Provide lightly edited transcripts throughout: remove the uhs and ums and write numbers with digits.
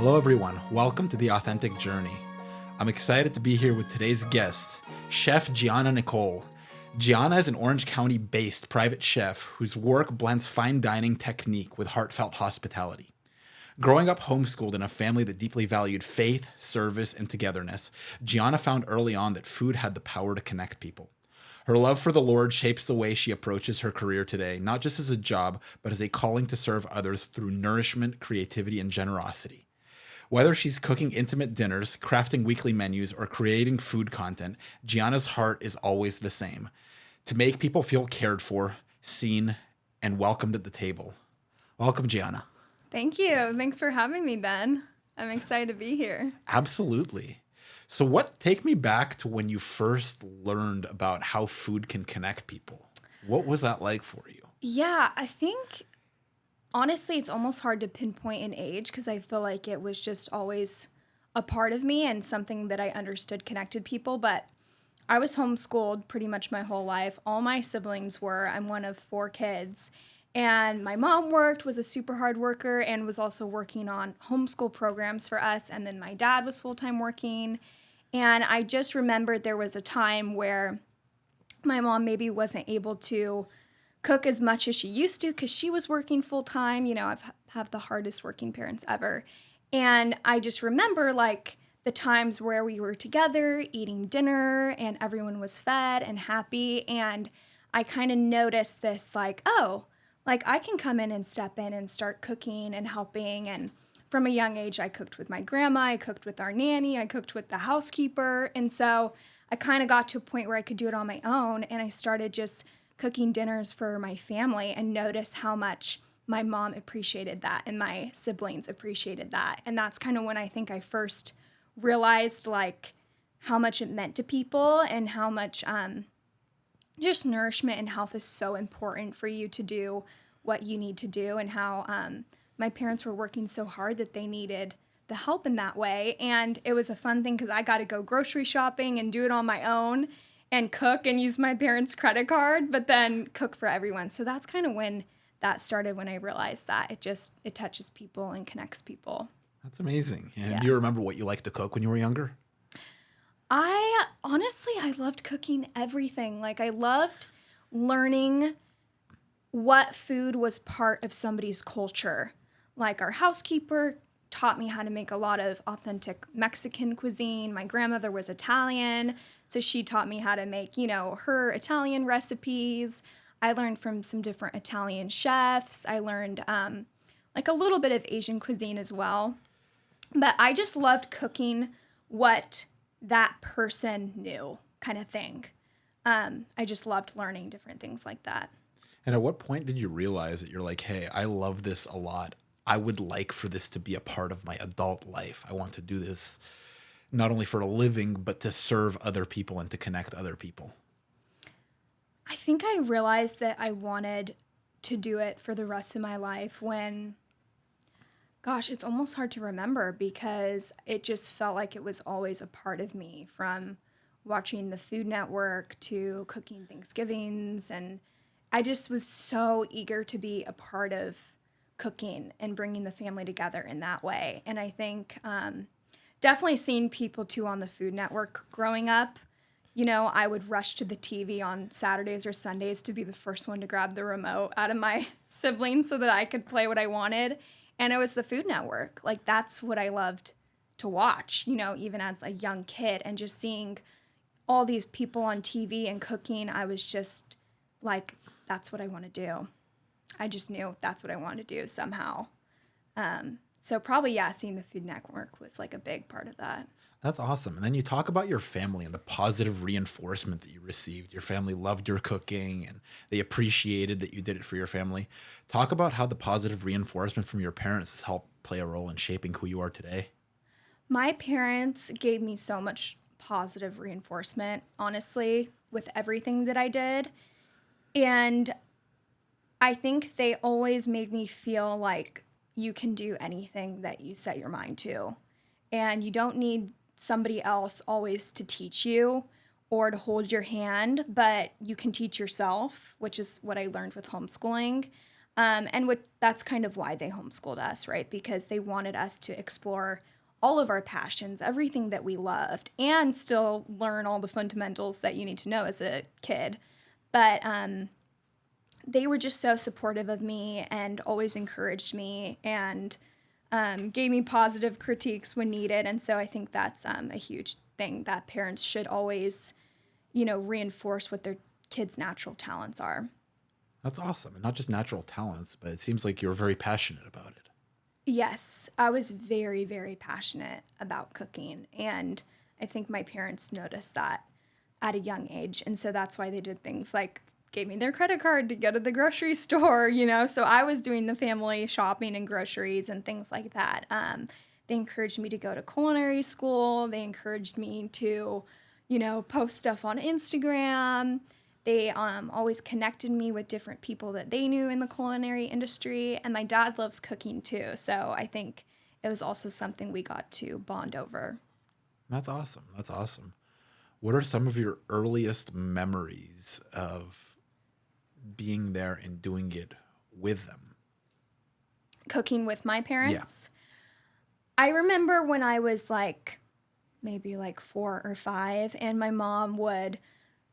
Hello, everyone. Welcome to The Authentic Journey. I'm excited to be here with today's guest, Chef Gianna Nicole. Gianna is an Orange County-based private chef whose work blends fine dining technique with heartfelt hospitality. Growing up homeschooled in a family that deeply valued faith, service, and togetherness, Gianna found early on that food had the power to connect people. Her love for the Lord shapes the way she approaches her career today, not just as a job, but as a calling to serve others through nourishment, creativity, and generosity. Whether she's cooking intimate dinners, crafting weekly menus, or creating food content, Gianna's heart is always the same: to make people feel cared for, seen, and welcomed at the table. Welcome, Gianna. Thank you. Thanks for having me, Ben. I'm excited to be here. Absolutely. So take me back to when you first learned about how food can connect people. What was that like for you? Yeah, I think honestly, it's almost hard to pinpoint an age because I feel like it was just always a part of me and something that I understood connected people. But I was homeschooled pretty much my whole life. All my siblings were. I'm one of 4 kids. And my mom was a super hard worker and was also working on homeschool programs for us. And then my dad was full-time working. And I just remembered there was a time where my mom maybe wasn't able to cook as much as she used to because she was working full-time. You know, have the hardest working parents ever. And I just remember like the times where we were together eating dinner and everyone was fed and happy. And I kind of noticed this like, oh, like I can come in and step in and start cooking and helping. And from a young age, I cooked with my grandma, I cooked with our nanny, I cooked with the housekeeper. And so I kind of got to a point where I could do it on my own. And I started just cooking dinners for my family and noticed how much my mom appreciated that and my siblings appreciated that. And that's kind of when I think I first realized like how much it meant to people and how much just nourishment and health is so important for you to do what you need to do, and how my parents were working so hard that they needed the help in that way. And it was a fun thing because I got to go grocery shopping and do it on my own and cook and use my parents' credit card, but then cook for everyone. So that's kind of when that started, when I realized that it touches people and connects people. That's amazing. And Yeah. do you remember what you liked to cook when you were younger? I loved cooking everything. Like I loved learning what food was part of somebody's culture. Like our housekeeper taught me how to make a lot of authentic Mexican cuisine. My grandmother was Italian, so she taught me how to make, her Italian recipes. I learned from some different Italian chefs. I learned like a little bit of Asian cuisine as well. But I just loved cooking what that person knew, kind of thing. I just loved learning different things like that. And at what point did you realize that you're like, hey, I love this a lot. I would like for this to be a part of my adult life. I want to do this not only for a living, but to serve other people and to connect other people. I think I realized that I wanted to do it for the rest of my life when, gosh, it's almost hard to remember because it just felt like it was always a part of me, from watching the Food Network to cooking Thanksgivings. And I just was so eager to be a part of cooking and bringing the family together in that way. And I think definitely seeing people too on the Food Network growing up, I would rush to the TV on Saturdays or Sundays to be the first one to grab the remote out of my siblings so that I could play what I wanted. And it was the Food Network. Like that's what I loved to watch, even as a young kid, and just seeing all these people on TV and cooking. I was just like, that's what I want to do. I just knew that's what I wanted to do somehow. So probably, seeing the Food Network was like a big part of that. That's awesome. And then you talk about your family and the positive reinforcement that you received. Your family loved your cooking and they appreciated that you did it for your family. Talk about how the positive reinforcement from your parents has helped play a role in shaping who you are today. My parents gave me so much positive reinforcement, honestly, with everything that I did. And I think they always made me feel like you can do anything that you set your mind to. And you don't need somebody else always to teach you or to hold your hand, but you can teach yourself, which is what I learned with homeschooling. That's kind of why they homeschooled us, right? Because they wanted us to explore all of our passions, everything that we loved, and still learn all the fundamentals that you need to know as a kid. But they were just so supportive of me and always encouraged me and gave me positive critiques when needed. And so I think that's a huge thing that parents should always, reinforce what their kids' natural talents are. That's awesome. And not just natural talents, but it seems like you're very passionate about it. Yes, I was very, very passionate about cooking. And I think my parents noticed that at a young age. And so that's why they did things like gave me their credit card to go to the grocery store, So I was doing the family shopping and groceries and things like that. They encouraged me to go to culinary school. They encouraged me to, post stuff on Instagram. They always connected me with different people that they knew in the culinary industry. And my dad loves cooking too. So I think it was also something we got to bond over. That's awesome. That's awesome. What are some of your earliest memories of being there and doing it with them? Cooking with my parents? Yeah. I remember when I was maybe 4 or 5, and my mom would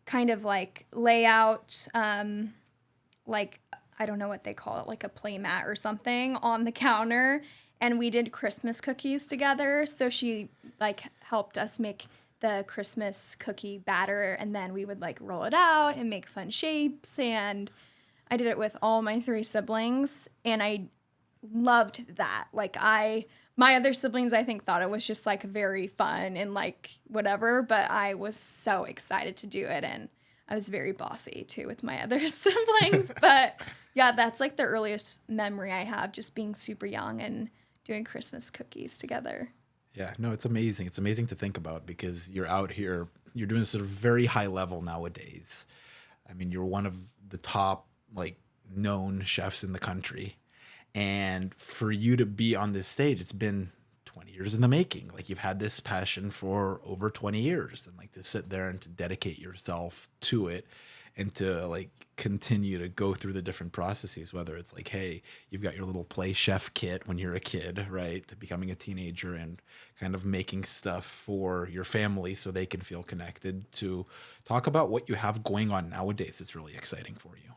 kind of lay out I don't know what they call it, like a play mat or something on the counter, and we did Christmas cookies together. So she helped us make the Christmas cookie batter, and then we would roll it out and make fun shapes. And I did it with all my 3 siblings, and I loved that. My other siblings, I think, thought it was just very fun and whatever, but I was so excited to do it. And I was very bossy too with my other siblings. But yeah, that's the earliest memory I have, just being super young and doing Christmas cookies together. Yeah, no, it's amazing. It's amazing to think about, because you're out here, you're doing this at a very high level nowadays. I mean, you're one of the top known chefs in the country. And for you to be on this stage, it's been 20 years in the making. You've had this passion for over 20 years, and to sit there and to dedicate yourself to it and to continue to go through the different processes, whether it's hey, you've got your little play chef kit when you're a kid, right, to becoming a teenager and kind of making stuff for your family so they can feel connected, to talk about what you have going on nowadays. It's really exciting for you.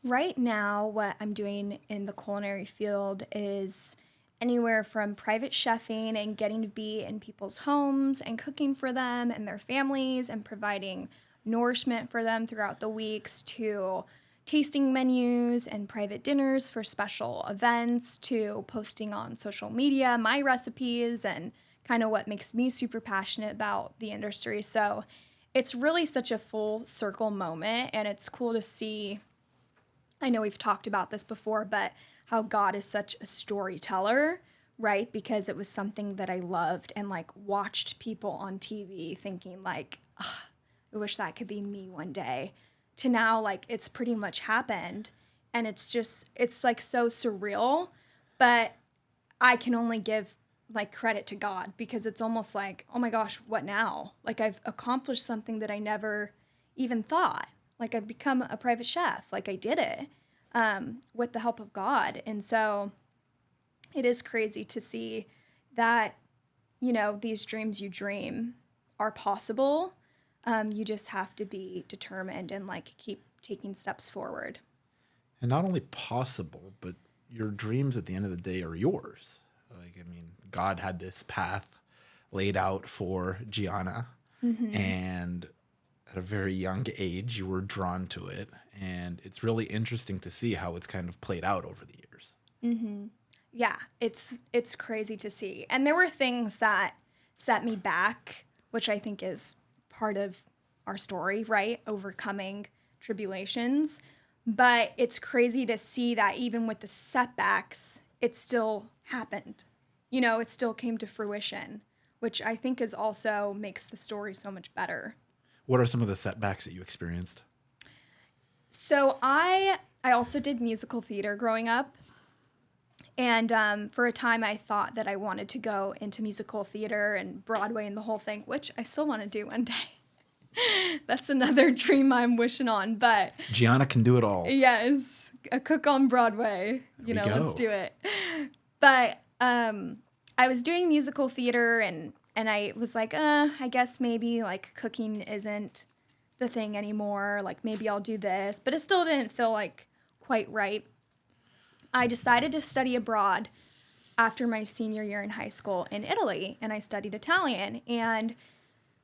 Right now, what I'm doing in the culinary field is anywhere from private chefing and getting to be in people's homes and cooking for them and their families and providing nourishment for them throughout the weeks, to tasting menus and private dinners for special events, to posting on social media my recipes and kind of what makes me super passionate about the industry. So it's really such a full circle moment, and it's cool to see. I know we've talked about this before, but how God is such a storyteller, right? Because it was something that I loved and watched people on TV thinking I wish that could be me one day, to now it's pretty much happened. And it's so surreal, but I can only give credit to God, because it's almost oh my gosh, what now? I've accomplished something that I never even thought. I've become a private chef. I did it with the help of God. And so it is crazy to see that, these dreams you dream are possible. You just have to be determined and keep taking steps forward. And not only possible, but your dreams at the end of the day are yours. God had this path laid out for Gianna, and at a very young age, you were drawn to it. And it's really interesting to see how it's kind of played out over the years. Mm-hmm. Yeah, it's crazy to see. And there were things that set me back, which I think is part of our story, right? Overcoming tribulations. But it's crazy to see that even with the setbacks, it still happened. It still came to fruition, which I think is also makes the story so much better. What are some of the setbacks that you experienced? So I also did musical theater growing up. And for a time, I thought that I wanted to go into musical theater and Broadway and the whole thing, which I still want to do one day. That's another dream I'm wishing on. But Gianna can do it all. yes, a cook on Broadway. There we Let's go. do it. But I was doing musical theater, and I was like, I guess maybe like cooking isn't the thing anymore. Like maybe I'll do this, but it still didn't feel like quite right. I decided to study abroad after my senior year in high school in Italy, and I studied Italian, and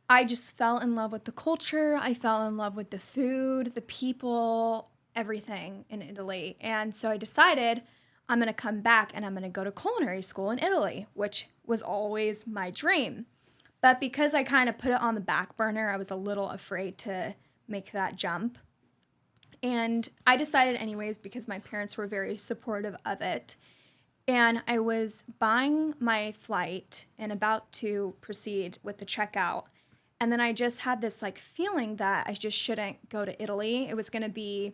I just fell in love with the culture. I fell in love with the food, the people, everything in Italy. And so I decided I'm going to come back and I'm going to go to culinary school in Italy, which was always my dream. But because I kind of put it on the back burner, I was a little afraid to make that jump. And I decided anyways because my parents were very supportive of it. And I was buying my flight and about to proceed with the checkout. And then I just had this like feeling that I just shouldn't go to Italy. It was going to be,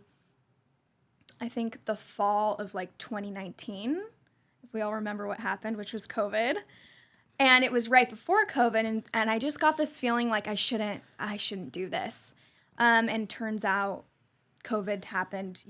I think, the fall of like 2019, if we all remember what happened, which was COVID. And it was right before COVID. And I just got this feeling like I shouldn't do this. And turns out COVID happened,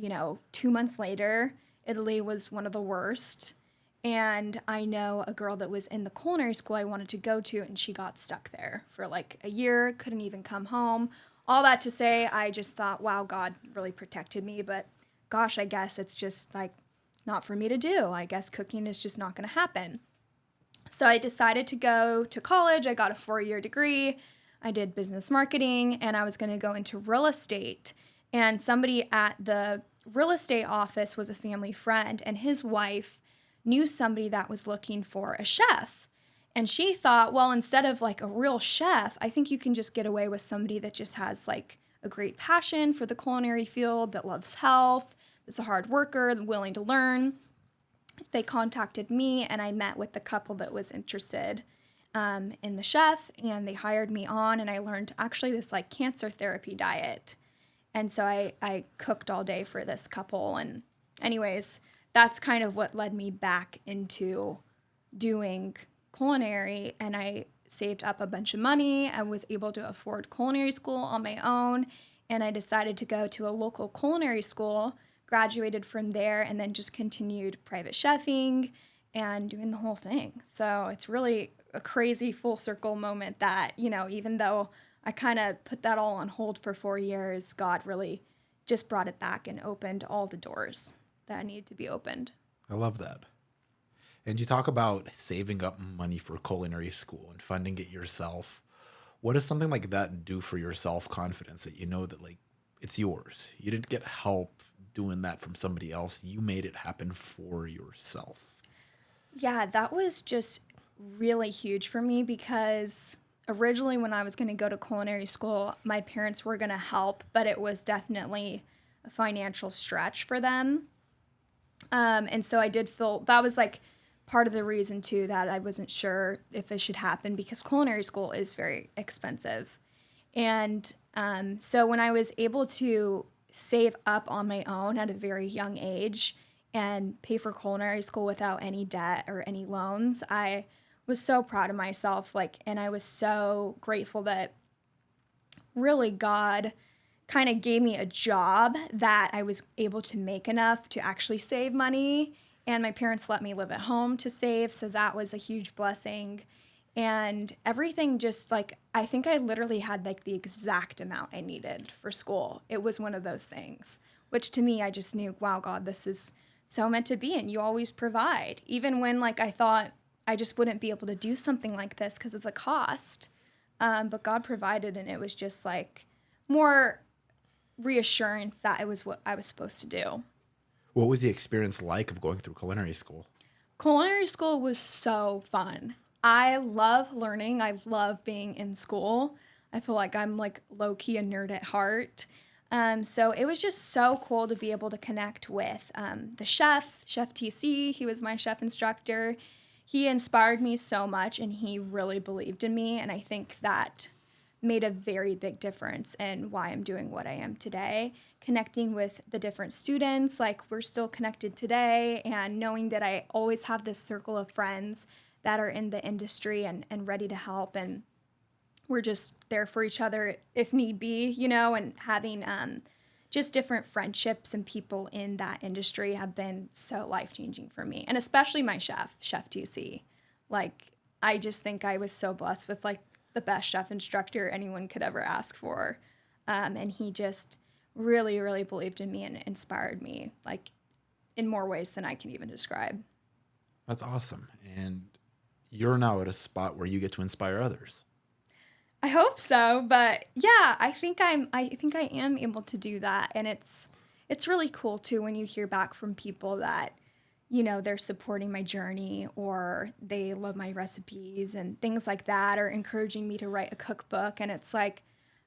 2 months later. Italy was one of the worst. And I know a girl that was in the culinary school I wanted to go to, and she got stuck there for like a year, couldn't even come home. All that to say, I just thought, wow, God really protected me. But gosh, I guess it's just like not for me to do. I guess cooking is just not going to happen. So I decided to go to college. I got a 4-year degree. I did business marketing, and I was going to go into real estate. And somebody at the real estate office was a family friend, and his wife knew somebody that was looking for a chef. And she thought, well, instead of like a real chef, I think you can just get away with somebody that just has like a great passion for the culinary field, that loves health, that's a hard worker, willing to learn. They contacted me, and I met with the couple that was interested in the chef, and they hired me on, and I learned actually this like cancer therapy diet. And so I cooked all day for this couple. And anyways, that's kind of what led me back into doing culinary. And I saved up a bunch of money. I was able to afford culinary school on my own. And I decided to go to a local culinary school, graduated from there, and then just continued private chefing and doing the whole thing. So it's really a crazy full circle moment that, even though I kind of put that all on hold for 4 years, God really just brought it back and opened all the doors that needed to be opened. I love that. And you talk about saving up money for culinary school and funding it yourself. What does something like that do for your self-confidence, that you know that like it's yours? You didn't get help doing that from somebody else. You made it happen for yourself. Yeah, that was just really huge for me because originally when I was going to go to culinary school, my parents were going to help, but it was definitely a financial stretch for them. And so I did feel that was like part of the reason too that I wasn't sure if it should happen because culinary school is very expensive. And so when I was able to save up on my own at a very young age and pay for culinary school without any debt or any loans, I was so proud of myself. And I was so grateful that really God kind of gave me a job that I was able to make enough to actually save money. And my parents let me live at home to save. So that was a huge blessing. And everything just I think I literally had the exact amount I needed for school. It was one of those things, which to me, I just knew, wow, God, this is so meant to be. And you always provide. Even when I thought I just wouldn't be able to do something like this because of the cost. But God provided, and it was just more reassurance that it was what I was supposed to do. What was the experience like of going through culinary school? Culinary school was so fun. I love learning. I love being in school. I feel like I'm low-key a nerd at heart. So it was just so cool to be able to connect with the chef, Chef TC. He was my chef instructor. He inspired me so much, and he really believed in me. And I think that made a very big difference in why I'm doing what I am today. Connecting with the different students, we're still connected today, and knowing that I always have this circle of friends that are in the industry and ready to help. And we're just there for each other if need be, and having just different friendships and people in that industry have been so life-changing for me. And especially my Chef TC. Like, I just think I was so blessed with like the best chef instructor anyone could ever ask for. And he just really, really believed in me and inspired me, like in more ways than I can even describe. That's awesome. And you're now at a spot where you get to inspire others. I hope so, but yeah, I think I am able to do that, and it's really cool too when you hear back from people that they're supporting my journey or they love my recipes and things like that, or encouraging me to write a cookbook, and it's like,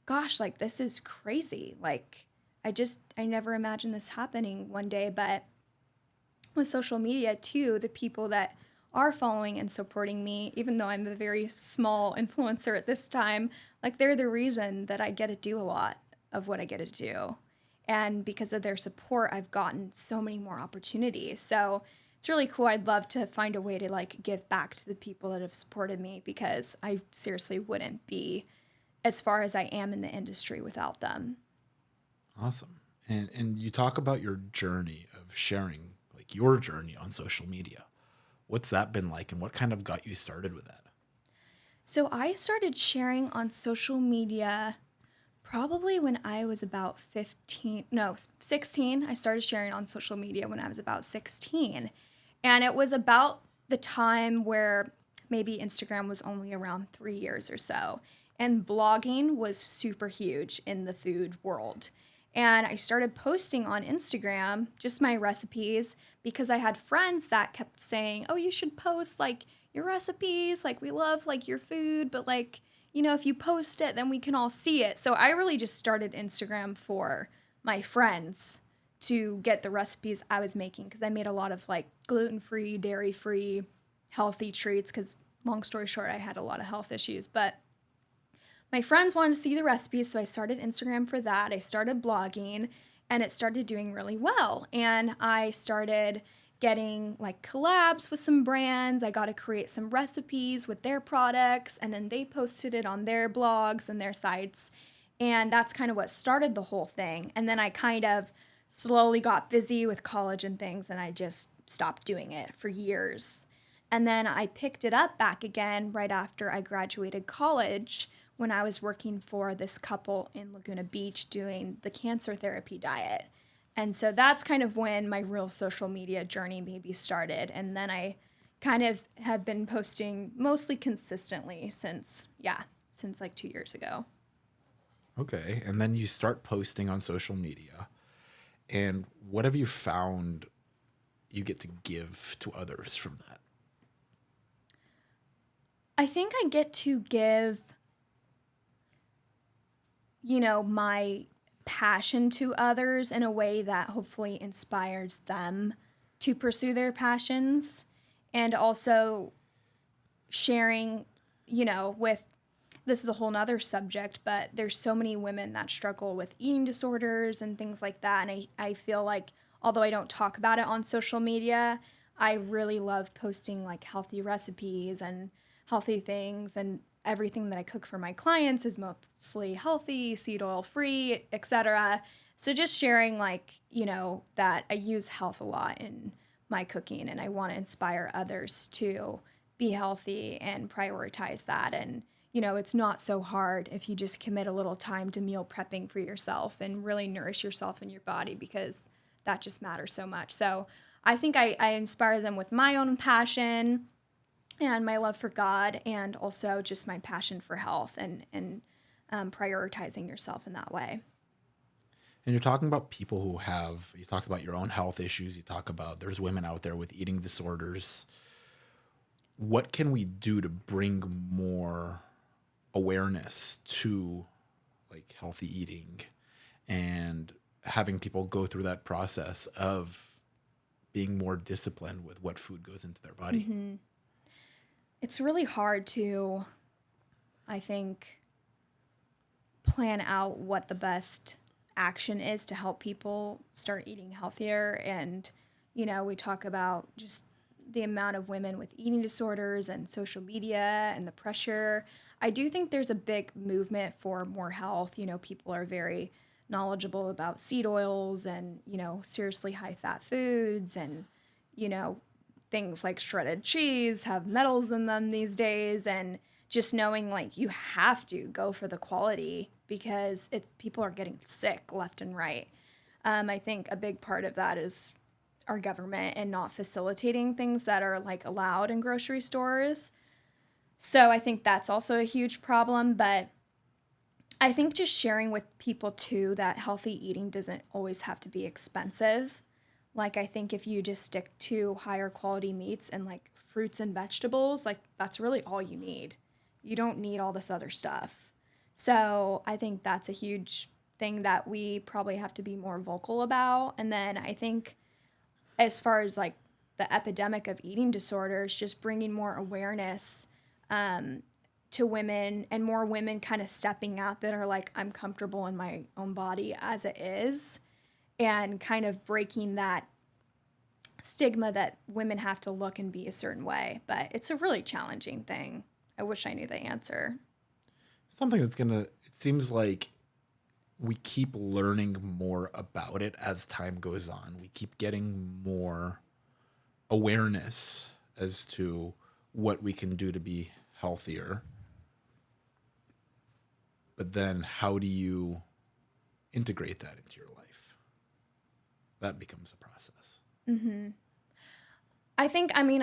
gosh, like this is crazy. Like I never imagined this happening one day, but with social media too, the people that are following and supporting me, even though I'm a very small influencer at this time, like they're the reason that I get to do a lot of what I get to do. And because of their support, I've gotten so many more opportunities. So it's really cool. I'd love to find a way to like give back to the people that have supported me, because I seriously wouldn't be as far as I am in the industry without them. Awesome. And you talk about your journey of sharing like your journey on social media. What's that been like, and what kind of got you started with that? So I started sharing on social media probably when I was about 15, no, 16. I started sharing on social media when I was about 16. And it was about the time where maybe Instagram was only around 3 years or so. And blogging was super huge in the food world. And I started posting on Instagram just my recipes, because I had friends that kept saying, "Oh, you should post like your recipes. Like we love like your food, but like, if you post it, then we can all see it." So I really just started Instagram for my friends to get the recipes I was making, because I made a lot of like gluten-free, dairy-free, healthy treats, because long story short, I had a lot of health issues, but my friends wanted to see the recipes, so I started Instagram for that. I started blogging, and it started doing really well. And I started getting like collabs with some brands. I got to create some recipes with their products, and then they posted it on their blogs and their sites. And that's kind of what started the whole thing. And then I kind of slowly got busy with college and things, and I just stopped doing it for years. And then I picked it up back again right after I graduated college, when I was working for this couple in Laguna Beach doing the cancer therapy diet. And so that's kind of when my real social media journey maybe started. And then I kind of have been posting mostly consistently since like 2 years ago. Okay. And then you start posting on social media. And what have you found you get to give to others from that? I think I get to give, my passion to others in a way that hopefully inspires them to pursue their passions, and also sharing, with, this is a whole nother subject, but there's so many women that struggle with eating disorders and things like that. And I feel like, although I don't talk about it on social media, I really love posting like healthy recipes and healthy things, and everything that I cook for my clients is mostly healthy, seed oil free, etc. So just sharing like, that I use health a lot in my cooking, and I want to inspire others to be healthy and prioritize that. And, it's not so hard if you just commit a little time to meal prepping for yourself and really nourish yourself and your body, because that just matters so much. So I think I inspire them with my own passion and my love for God, and also just my passion for health and prioritizing yourself in that way. And you're talking about people you talked about your own health issues. You talk about there's women out there with eating disorders. What can we do to bring more awareness to like healthy eating and having people go through that process of being more disciplined with what food goes into their body? Mm-hmm. It's really hard to, I think, plan out what the best action is to help people start eating healthier. And, we talk about just the amount of women with eating disorders and social media and the pressure. I do think there's a big movement for more health. People are very knowledgeable about seed oils and, seriously high fat foods and, you know, things like shredded cheese have metals in them these days. And just knowing like you have to go for the quality because people are getting sick left and right. I think a big part of that is our government and not facilitating things that are like allowed in grocery stores. So I think that's also a huge problem. But I think just sharing with people too that healthy eating doesn't always have to be expensive. Like I think if you just stick to higher quality meats and like fruits and vegetables, like that's really all you need. You don't need all this other stuff. So I think that's a huge thing that we probably have to be more vocal about. And then I think as far as like the epidemic of eating disorders, just bringing more awareness to women and more women kind of stepping out that are like, I'm comfortable in my own body as it is, and kind of breaking that stigma that women have to look and be a certain way. But it's a really challenging thing. I wish I knew the answer. Something it seems like we keep learning more about it as time goes on. We keep getting more awareness as to what we can do to be healthier. But then how do you integrate that into your life? That becomes a process. Mm-hmm. I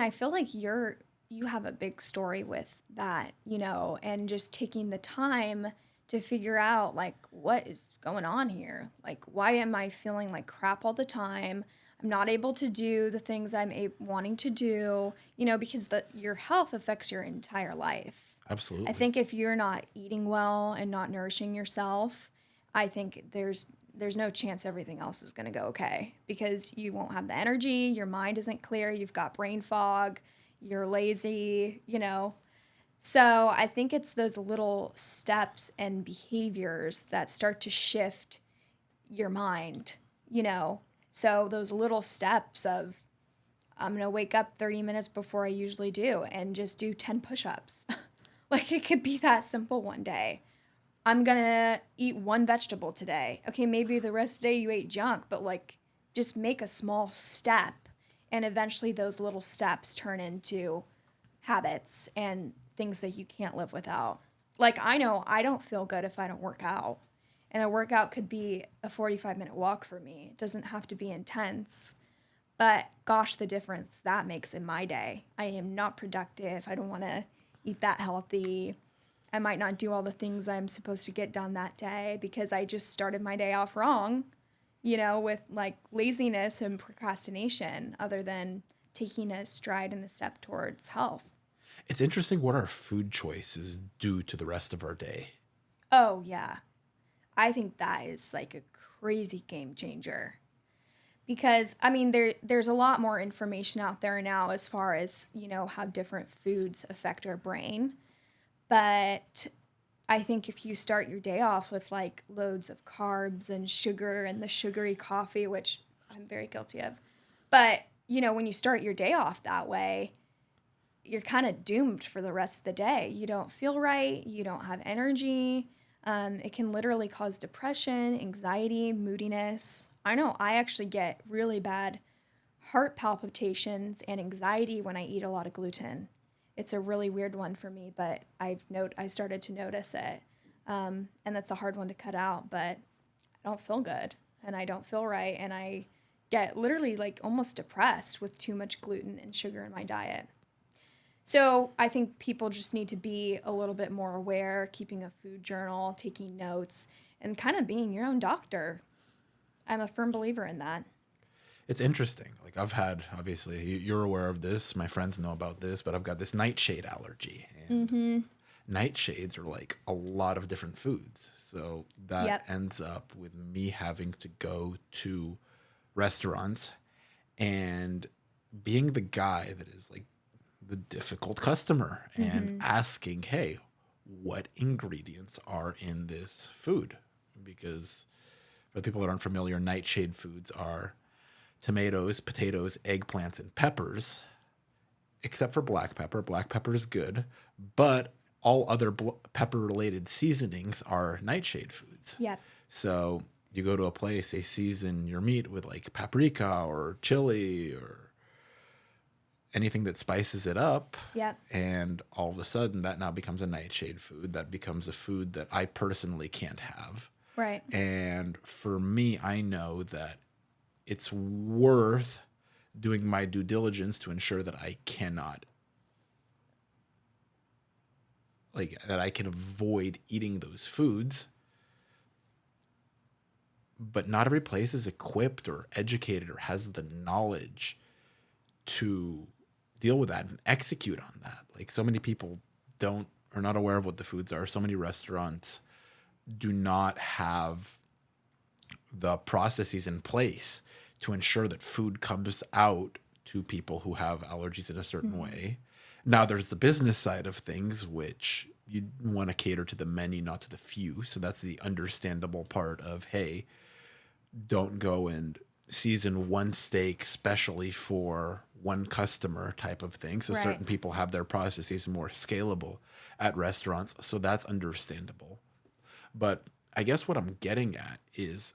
feel like you have a big story with that, and just taking the time to figure out like what is going on here. Like, why am I feeling like crap all the time? I'm not able to do the things I'm wanting to do, because your health affects your entire life. Absolutely. I think if you're not eating well and not nourishing yourself, I think there's no chance everything else is going to go okay because you won't have the energy, your mind isn't clear, you've got brain fog, you're lazy, So I think it's those little steps and behaviors that start to shift your mind, So those little steps of I'm going to wake up 30 minutes before I usually do and just do 10 push-ups. Like it could be that simple one day. I'm going to eat one vegetable today. Okay, maybe the rest of the day you ate junk, but like just make a small step and eventually those little steps turn into habits and things that you can't live without. Like I know I don't feel good if I don't work out. And a workout could be a 45-minute walk for me. It doesn't have to be intense. But gosh, the difference that makes in my day. I am not productive. I don't want to eat that healthy. I might not do all the things I'm supposed to get done that day because I just started my day off wrong, with like laziness and procrastination other than taking a stride and a step towards health. It's interesting what our food choices do to the rest of our day. Oh, yeah. I think that is like a crazy game changer. Because, there's a lot more information out there now as far as, how different foods affect our brain. But I think if you start your day off with like loads of carbs and sugar and the sugary coffee, which I'm very guilty of, but, when you start your day off that way, you're kind of doomed for the rest of the day. You don't feel right. You don't have energy. It can literally cause depression, anxiety, moodiness. I know I actually get really bad heart palpitations and anxiety when I eat a lot of gluten. It's a really weird one for me, but I started to notice it. And that's a hard one to cut out, but I don't feel good and I don't feel right. And I get literally like almost depressed with too much gluten and sugar in my diet. So I think people just need to be a little bit more aware, keeping a food journal, taking notes, and kind of being your own doctor. I'm a firm believer in that. It's interesting. Like I've had, obviously, you're aware of this. My friends know about this, but I've got this nightshade allergy. And nightshades are like a lot of different foods. So that ends up with me having to go to restaurants and being the guy that is like the difficult customer and asking, hey, what ingredients are in this food? Because for the people that aren't familiar, nightshade foods are tomatoes, potatoes, eggplants, and peppers, except for black pepper. Black pepper is good, but all other pepper-related seasonings are nightshade foods. Yeah. So you go to a place, they season your meat with like paprika or chili or anything that spices it up. Yep. And all of a sudden, that now becomes a nightshade food. That becomes a food that I personally can't have. Right. And for me, I know that it's worth doing my due diligence to ensure that I cannot, like, that I can avoid eating those foods. But not every place is equipped or educated or has the knowledge to deal with that and execute on that. Like, so many people are not aware of what the foods are. So many restaurants do not have the processes in place to ensure that food comes out to people who have allergies in a certain way. Now, there's the business side of things, which you want to cater to the many, not to the few. So that's the understandable part of, hey, don't go and season one steak specially for one customer type of thing. So Right. certain people have their processes more scalable at restaurants. So that's understandable. But I guess what I'm getting at is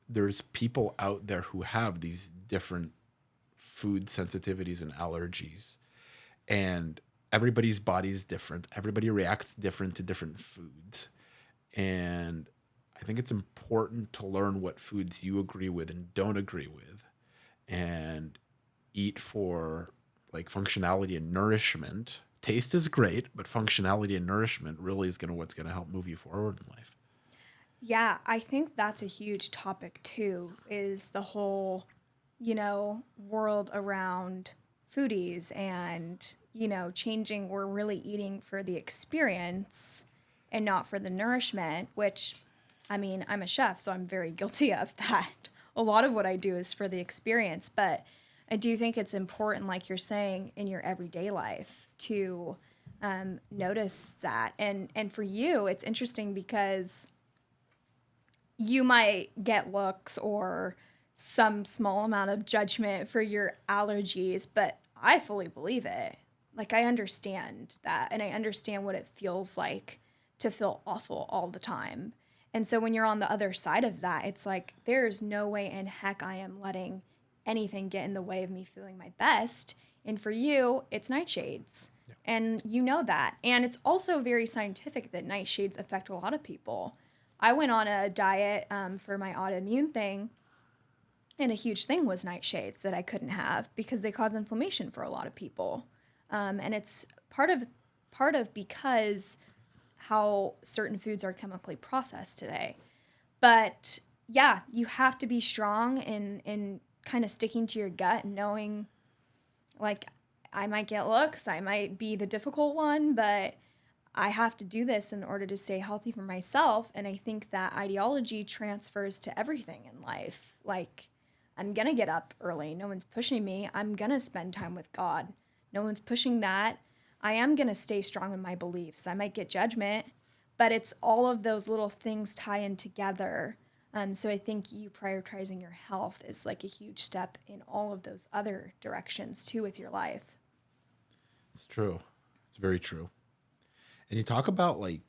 there's people out there who have these different food sensitivities and allergies. And everybody's body is different. Everybody reacts different to different foods. And I think it's important to learn what foods you agree with and don't agree with, and eat for like functionality and nourishment. Taste is great, but functionality and nourishment really is what's gonna help move you forward in life. Yeah, I think that's a huge topic too, is the whole, world around foodies and, changing. We're really eating for the experience and not for the nourishment, which, I mean, I'm a chef, so I'm very guilty of that. A lot of what I do is for the experience, but I do think it's important, like you're saying, in your everyday life to notice that. And for you, it's interesting because you might get looks or some small amount of judgment for your allergies, but I fully believe it. Like, I understand that, and I understand what it feels like to feel awful all the time. And so when you're on the other side of that, it's like, there's no way in heck I am letting anything get in the way of me feeling my best. And for you, it's nightshades. Yeah. And you know that. And it's also very scientific that nightshades affect a lot of people. I went on a diet for my autoimmune thing, and a huge thing was nightshades that I couldn't have because they cause inflammation for a lot of people. And it's part of because how certain foods are chemically processed today. But yeah, you have to be strong in kind of sticking to your gut and knowing, like, I might get looks, I might be the difficult one, but I have to do this in order to stay healthy for myself. And I think that ideology transfers to everything in life. Like, I'm going to get up early. No one's pushing me. I'm going to spend time with God. No one's pushing that. I am going to stay strong in my beliefs. I might get judgment, but it's all of those little things tie in together. So I think you prioritizing your health is like a huge step in all of those other directions too with your life. It's true. It's very true. And you talk about like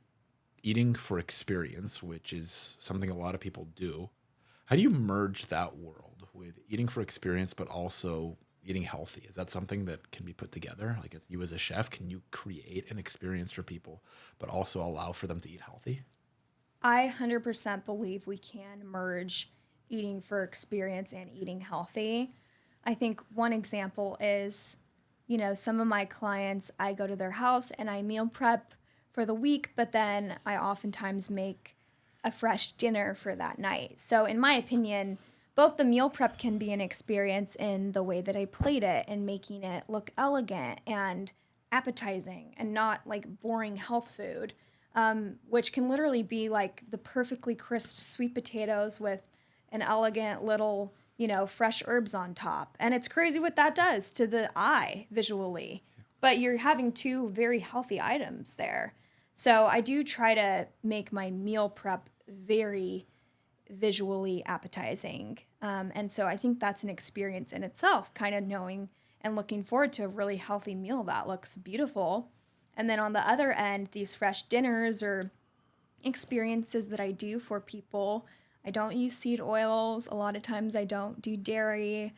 eating for experience, which is something a lot of people do. How do you merge that world with eating for experience, but also eating healthy? Is that something that can be put together? Like, as you as a chef, can you create an experience for people, but also allow for them to eat healthy? I 100% believe we can merge eating for experience and eating healthy. I think one example is, some of my clients, I go to their house and I meal prep for the week, but then I oftentimes make a fresh dinner for that night. So in my opinion, both the meal prep can be an experience in the way that I plate it and making it look elegant and appetizing and not like boring health food, which can literally be like the perfectly crisp sweet potatoes with an elegant little, fresh herbs on top. And it's crazy what that does to the eye visually. But you're having two very healthy items there. So I do try to make my meal prep very visually appetizing. And so I think that's an experience in itself, kind of knowing and looking forward to a really healthy meal that looks beautiful. And then on the other end, these fresh dinners or experiences that I do for people, I don't use seed oils. A lot of times I don't do dairy.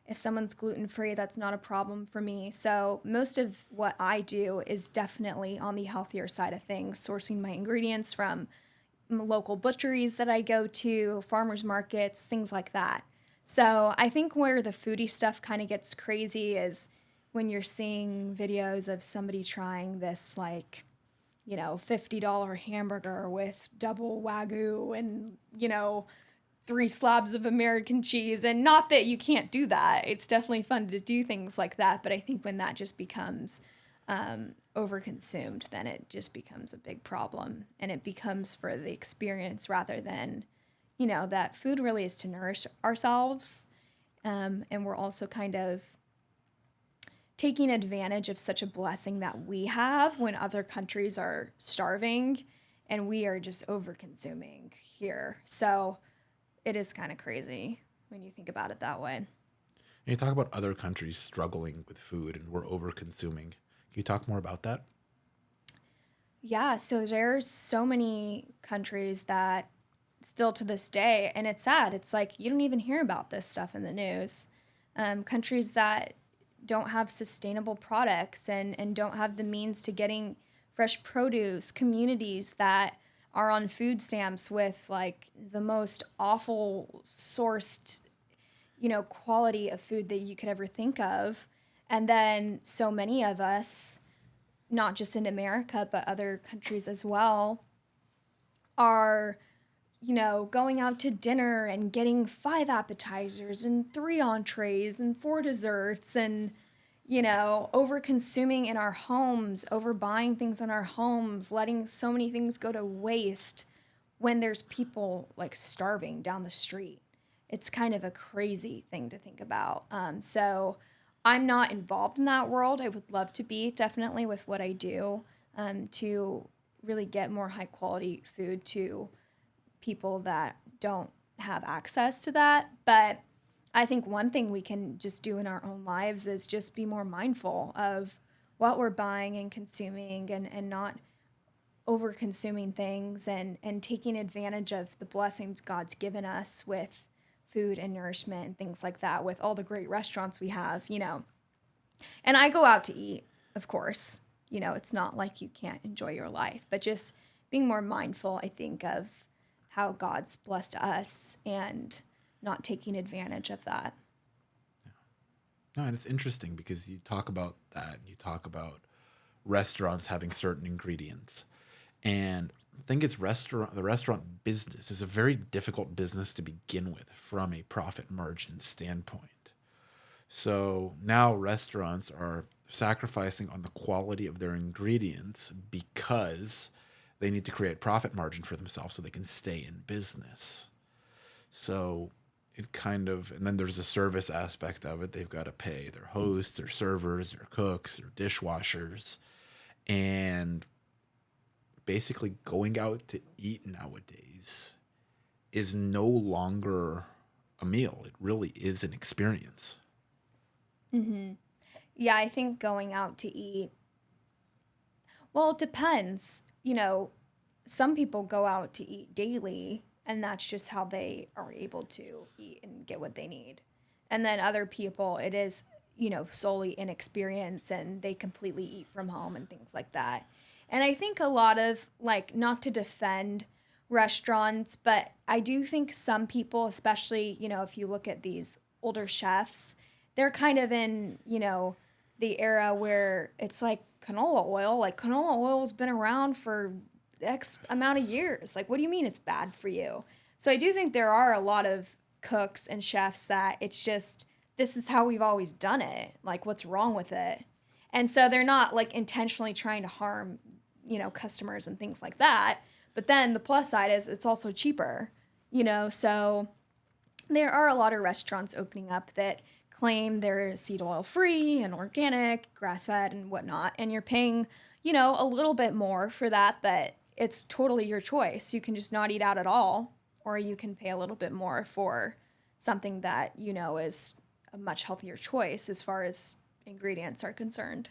If someone's gluten-free, that's not a problem for me. So most of what I do is definitely on the healthier side of things, sourcing my ingredients from local butcheries that I go to, farmers markets, things like that. So I think where the foodie stuff kind of gets crazy is when you're seeing videos of somebody trying this like, $50 hamburger with double Wagyu and, 3 slabs of American cheese. And not that you can't do that. It's definitely fun to do things like that. But I think when that just becomes overconsumed, then it just becomes a big problem. And it becomes for the experience rather than, that food really is to nourish ourselves. And we're also kind of taking advantage of such a blessing that we have when other countries are starving and we are just over consuming here. So it is kind of crazy when you think about it that way. And you talk about other countries struggling with food and we're over consuming. Can you talk more about that? Yeah, so there's so many countries that still to this day, and it's sad. It's like you don't even hear about this stuff in the news. Countries that don't have sustainable products and don't have the means to getting fresh produce, communities that are on food stamps with like the most awful sourced, quality of food that you could ever think of. And then so many of us, not just in America, but other countries as well, are, going out to dinner and getting 5 appetizers and 3 entrees and 4 desserts and, over consuming in our homes, over buying things in our homes, letting so many things go to waste when there's people like starving down the street. It's kind of a crazy thing to think about. So I'm not involved in that world. I would love to be, definitely, with what I do, to really get more high quality food to people that don't have access to that. But I think one thing we can just do in our own lives is just be more mindful of what we're buying and consuming and not over consuming things and taking advantage of the blessings God's given us with food and nourishment and things like that, with all the great restaurants we have, And I go out to eat, of course. It's not like you can't enjoy your life, but just being more mindful, I think, of how God's blessed us and not taking advantage of that. No, and it's interesting because you talk about that. You talk about restaurants having certain ingredients. And I think the restaurant business is a very difficult business to begin with from a profit margin standpoint. So now restaurants are sacrificing on the quality of their ingredients because they need to create profit margin for themselves so they can stay in business. So it kind of, and then there's a service aspect of it. They've got to pay their hosts, their servers, their cooks, their dishwashers. And basically going out to eat nowadays is no longer a meal. It really is an experience. Mm-hmm. Yeah, I think going out to eat, well, it depends. Some people go out to eat daily, and that's just how they are able to eat and get what they need. And then other people, it is, solely inexperience and they completely eat from home and things like that. And I think a lot of, like, not to defend restaurants, but I do think some people, especially, if you look at these older chefs, they're kind of in, the era where it's like canola oil. Like, canola oil's been around for X amount of years. Like, what do you mean it's bad for you? So I do think there are a lot of cooks and chefs that it's just, this is how we've always done it. Like, what's wrong with it? And so they're not like intentionally trying to harm, customers and things like that. But then the plus side is it's also cheaper, so there are a lot of restaurants opening up that claim they're seed oil free and organic, grass fed and whatnot. And you're paying, a little bit more for that, but it's totally your choice. You can just not eat out at all, or you can pay a little bit more for something that, is a much healthier choice as far as ingredients are concerned.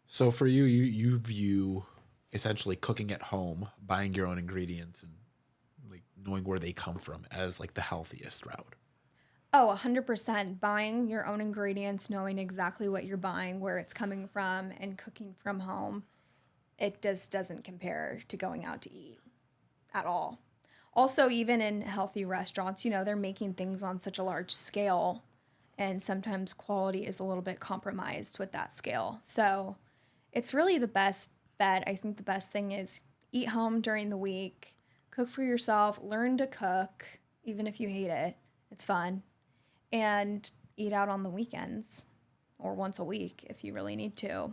So for you, you view essentially cooking at home, buying your own ingredients, and like knowing where they come from as like the healthiest route. Oh, 100% buying your own ingredients, knowing exactly what you're buying, where it's coming from, and cooking from home. It just doesn't compare to going out to eat at all. Also, even in healthy restaurants, they're making things on such a large scale, and sometimes quality is a little bit compromised with that scale. So it's really the best bet. I think the best thing is eat home during the week, cook for yourself, learn to cook, even if you hate it. It's fun. And eat out on the weekends or once a week if you really need to.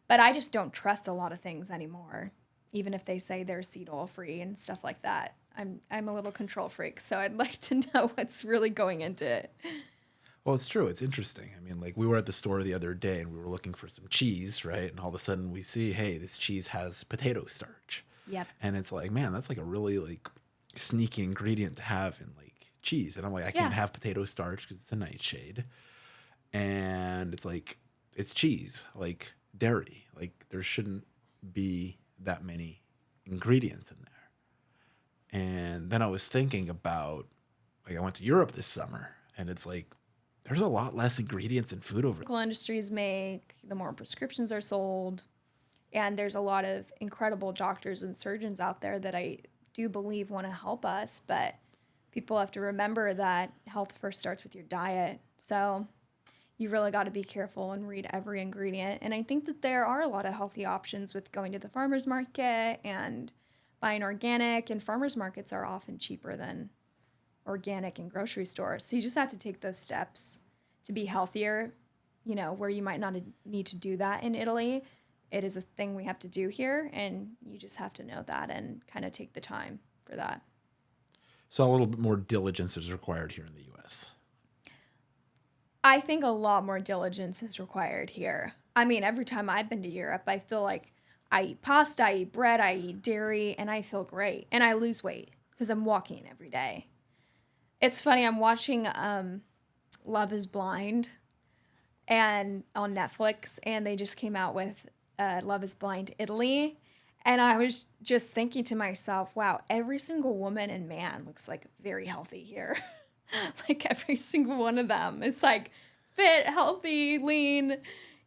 But I just don't trust a lot of things anymore, even if they say they're seed oil free and stuff like that. I'm a little control freak, so I'd like to know what's really going into it. Well, it's true. It's interesting. I mean, like we were at the store the other day and we were looking for some cheese, right? And all of a sudden we see, hey, this cheese has potato starch. Yep. And it's like, man, that's like a really like sneaky ingredient to have in like cheese. And I'm like, I can't have potato starch because it's a nightshade. And it's like, it's cheese, like dairy. Like there shouldn't be that many ingredients in there. And then I was thinking about, like, I went to Europe this summer and it's like, there's a lot less ingredients in food over there. Local industries make, the more prescriptions are sold. And there's a lot of incredible doctors and surgeons out there that I do believe want to help us. But people have to remember that health first starts with your diet. So you really got to be careful and read every ingredient. And I think that there are a lot of healthy options with going to the farmer's market and buying organic. And farmer's markets are often cheaper than organic in grocery stores. So you just have to take those steps to be healthier, where you might not need to do that in Italy. It is a thing we have to do here, and you just have to know that and kind of take the time for that. So a little bit more diligence is required here in the US. I think a lot more diligence is required here. I mean, every time I've been to Europe, I feel like I eat pasta, I eat bread, I eat dairy, and I feel great. And I lose weight because I'm walking every day. It's funny, I'm watching Love is Blind and on Netflix, and they just came out with Love is Blind Italy. And I was just thinking to myself, wow, every single woman and man looks like very healthy here. Like every single one of them is like fit, healthy, lean.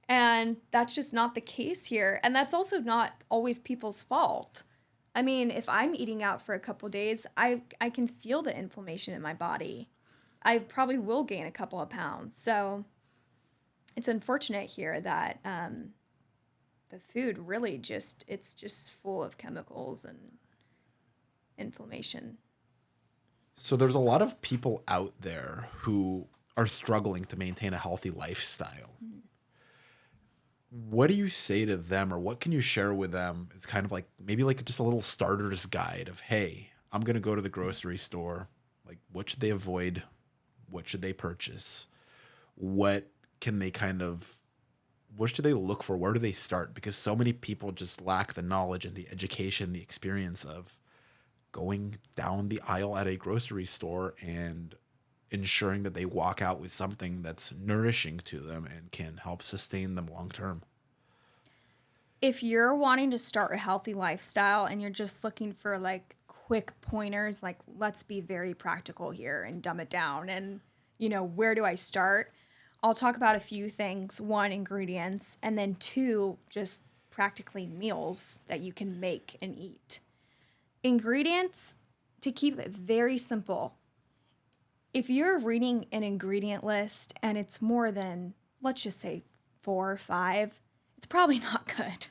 And that's just not the case here. And that's also not always people's fault. I mean, if I'm eating out for a couple days, I can feel the inflammation in my body. I probably will gain a couple of pounds. So it's unfortunate here that the food really it's just full of chemicals and inflammation. So there's a lot of people out there who are struggling to maintain a healthy lifestyle. Mm-hmm. What do you say to them, or what can you share with them? It's kind of like maybe like just a little starter's guide of, hey, I'm going to go to the grocery store. Like, what should they avoid? What should they purchase? What can they what should they look for? Where do they start? Because so many people just lack the knowledge and the education, the experience of going down the aisle at a grocery store and ensuring that they walk out with something that's nourishing to them and can help sustain them long term. If you're wanting to start a healthy lifestyle and you're just looking for like quick pointers, like let's be very practical here and dumb it down and, where do I start? I'll talk about a few things. One, ingredients, and then two, just practically meals that you can make and eat. Ingredients, to keep it very simple. If you're reading an ingredient list and it's more than, let's just say 4 or 5, it's probably not good.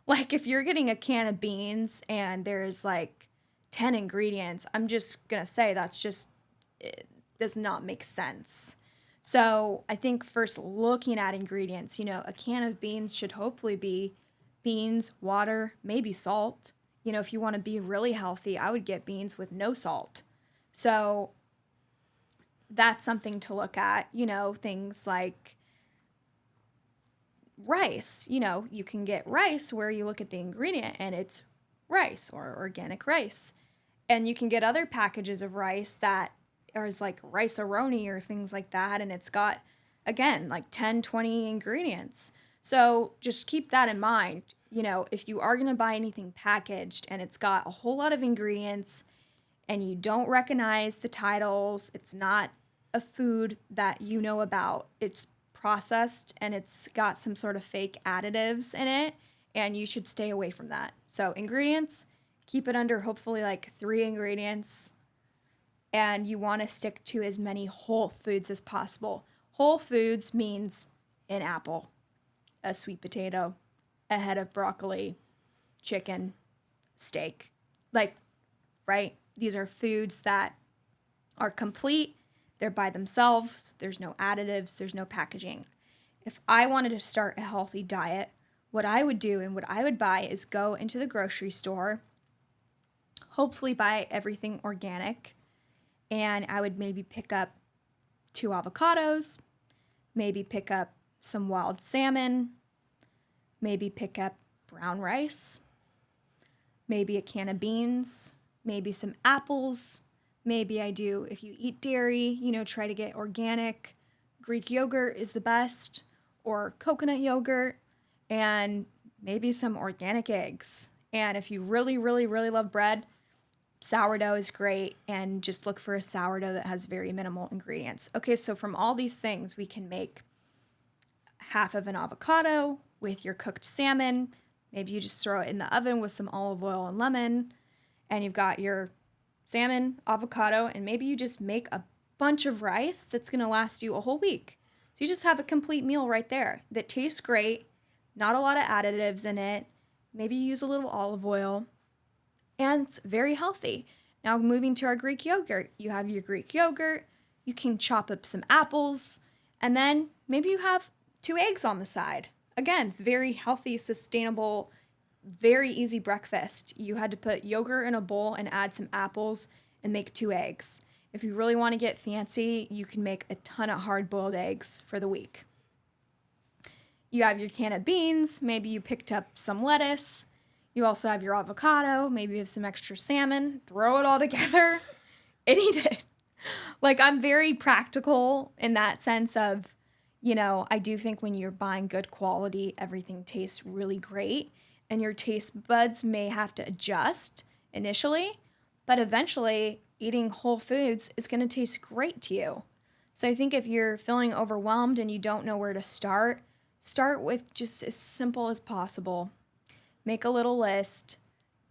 Like if you're getting a can of beans and there's like 10 ingredients, I'm just going to say it does not make sense. So I think first looking at ingredients, a can of beans should hopefully be beans, water, maybe salt. If you want to be really healthy, I would get beans with no salt. So that's something to look at, things like rice. You can get rice where you look at the ingredient and it's rice or organic rice. And you can get other packages of rice that is like rice-a-roni or things like that. And it's got, again, like 10, 20 ingredients. So just keep that in mind. You know, if you are going to buy anything packaged and it's got a whole lot of ingredients and you don't recognize the titles, it's not a food that you know about. It's processed and it's got some sort of fake additives in it, and you should stay away from that. So, ingredients, keep it under hopefully like 3 ingredients, and you want to stick to as many whole foods as possible. Whole foods means an apple, a sweet potato, a head of broccoli, chicken, steak. Like, right? These are foods that are complete. They're by themselves. There's no additives. There's no packaging. If I wanted to start a healthy diet, what I would do and what I would buy is go into the grocery store, hopefully buy everything organic, and I would maybe pick up 2 avocados, maybe pick up some wild salmon, maybe pick up brown rice, maybe a can of beans, maybe some apples. Maybe I do, if you eat dairy, try to get organic. Greek yogurt is the best, or coconut yogurt, and maybe some organic eggs. And if you really, really, really love bread, sourdough is great, and just look for a sourdough that has very minimal ingredients. Okay, so from all these things, we can make half of an avocado with your cooked salmon. Maybe you just throw it in the oven with some olive oil and lemon, and you've got your salmon, avocado, and maybe you just make a bunch of rice that's going to last you a whole week. So you just have a complete meal right there that tastes great, not a lot of additives in it. Maybe you use a little olive oil, and it's very healthy. Now moving to our Greek yogurt, you have your Greek yogurt, you can chop up some apples, and then maybe you have 2 eggs on the side. Again, very healthy, sustainable, very easy breakfast. You had to put yogurt in a bowl and add some apples and make 2 eggs. If you really want to get fancy, you can make a ton of hard-boiled eggs for the week. You have your can of beans. Maybe you picked up some lettuce. You also have your avocado. Maybe you have some extra salmon. Throw it all together and eat it. Like, I'm very practical in that sense of, I do think when you're buying good quality, everything tastes really great. And your taste buds may have to adjust initially, but eventually eating whole foods is going to taste great to you. So I think if you're feeling overwhelmed and you don't know where to start with just as simple as possible. Make a little list,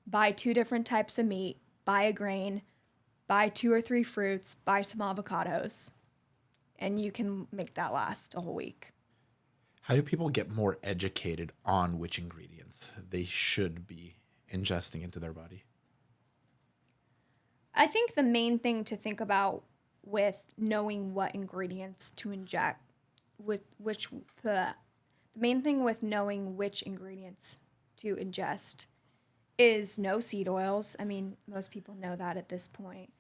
buy 2 different types of meat, buy a grain, buy 2 or 3 fruits, buy some avocados, and you can make that last a whole week. How do people get more educated on which ingredients they should be ingesting into their body? I think the main thing to think about with knowing what ingredients to inject, the main thing with knowing which ingredients to ingest is no seed oils. I mean, most people know that at this point.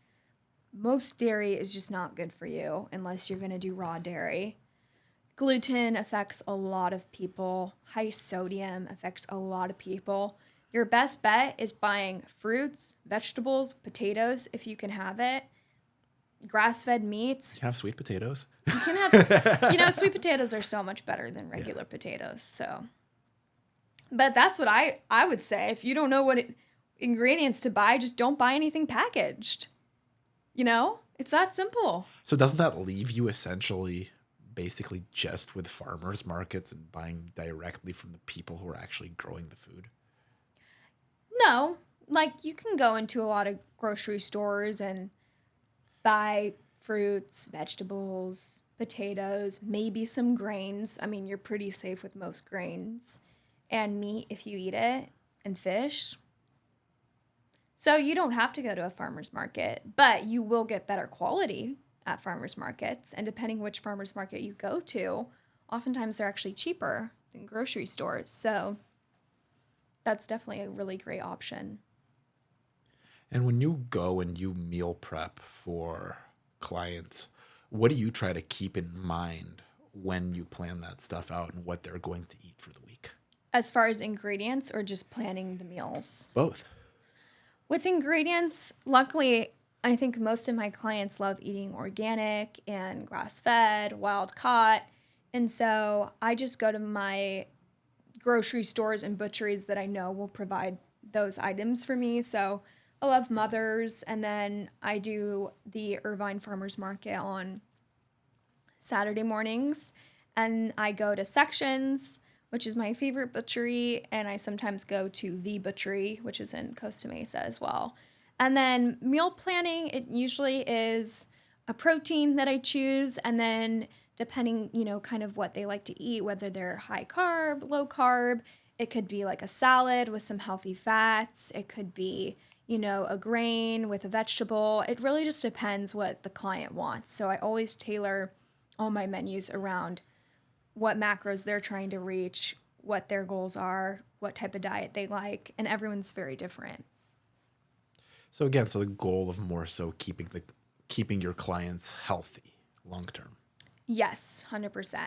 Most dairy is just not good for you unless you're going to do raw dairy. Gluten affects a lot of people. High sodium affects a lot of people. Your best bet is buying fruits, vegetables, potatoes, if you can have it. Grass-fed meats. You can have sweet potatoes. You can have, sweet potatoes are so much better than regular potatoes. So, but that's what I would say. If you don't know what ingredients to buy, just don't buy anything packaged. It's that simple. So doesn't that leave you essentially basically just with farmers markets and buying directly from the people who are actually growing the food? No, like you can go into a lot of grocery stores and buy fruits, vegetables, potatoes, maybe some grains. I mean, you're pretty safe with most grains, and meat if you eat it, and fish. So you don't have to go to a farmer's market, but you will get better quality at farmers markets, and depending which farmers market you go to, oftentimes they're actually cheaper than grocery stores. So that's definitely a really great option. And when you go and you meal prep for clients, what do you try to keep in mind when you plan that stuff out and what they're going to eat for the week? As far as ingredients or just planning the meals? Both. With ingredients, luckily, I think most of my clients love eating organic and grass-fed, wild-caught. And so I just go to my grocery stores and butcheries that I know will provide those items for me. So I love Mother's, and then I do the Irvine Farmers Market on Saturday mornings, and I go to Sections, which is my favorite butchery, and I sometimes go to The Butchery, which is in Costa Mesa as well. And then meal planning, it usually is a protein that I choose, and then depending, kind of what they like to eat, whether they're high carb, low carb, it could be like a salad with some healthy fats. It could be, a grain with a vegetable. It really just depends what the client wants. So I always tailor all my menus around what macros they're trying to reach, what their goals are, what type of diet they like, and everyone's very different. So again, so the goal of more so keeping your clients healthy long term. Yes, 100%.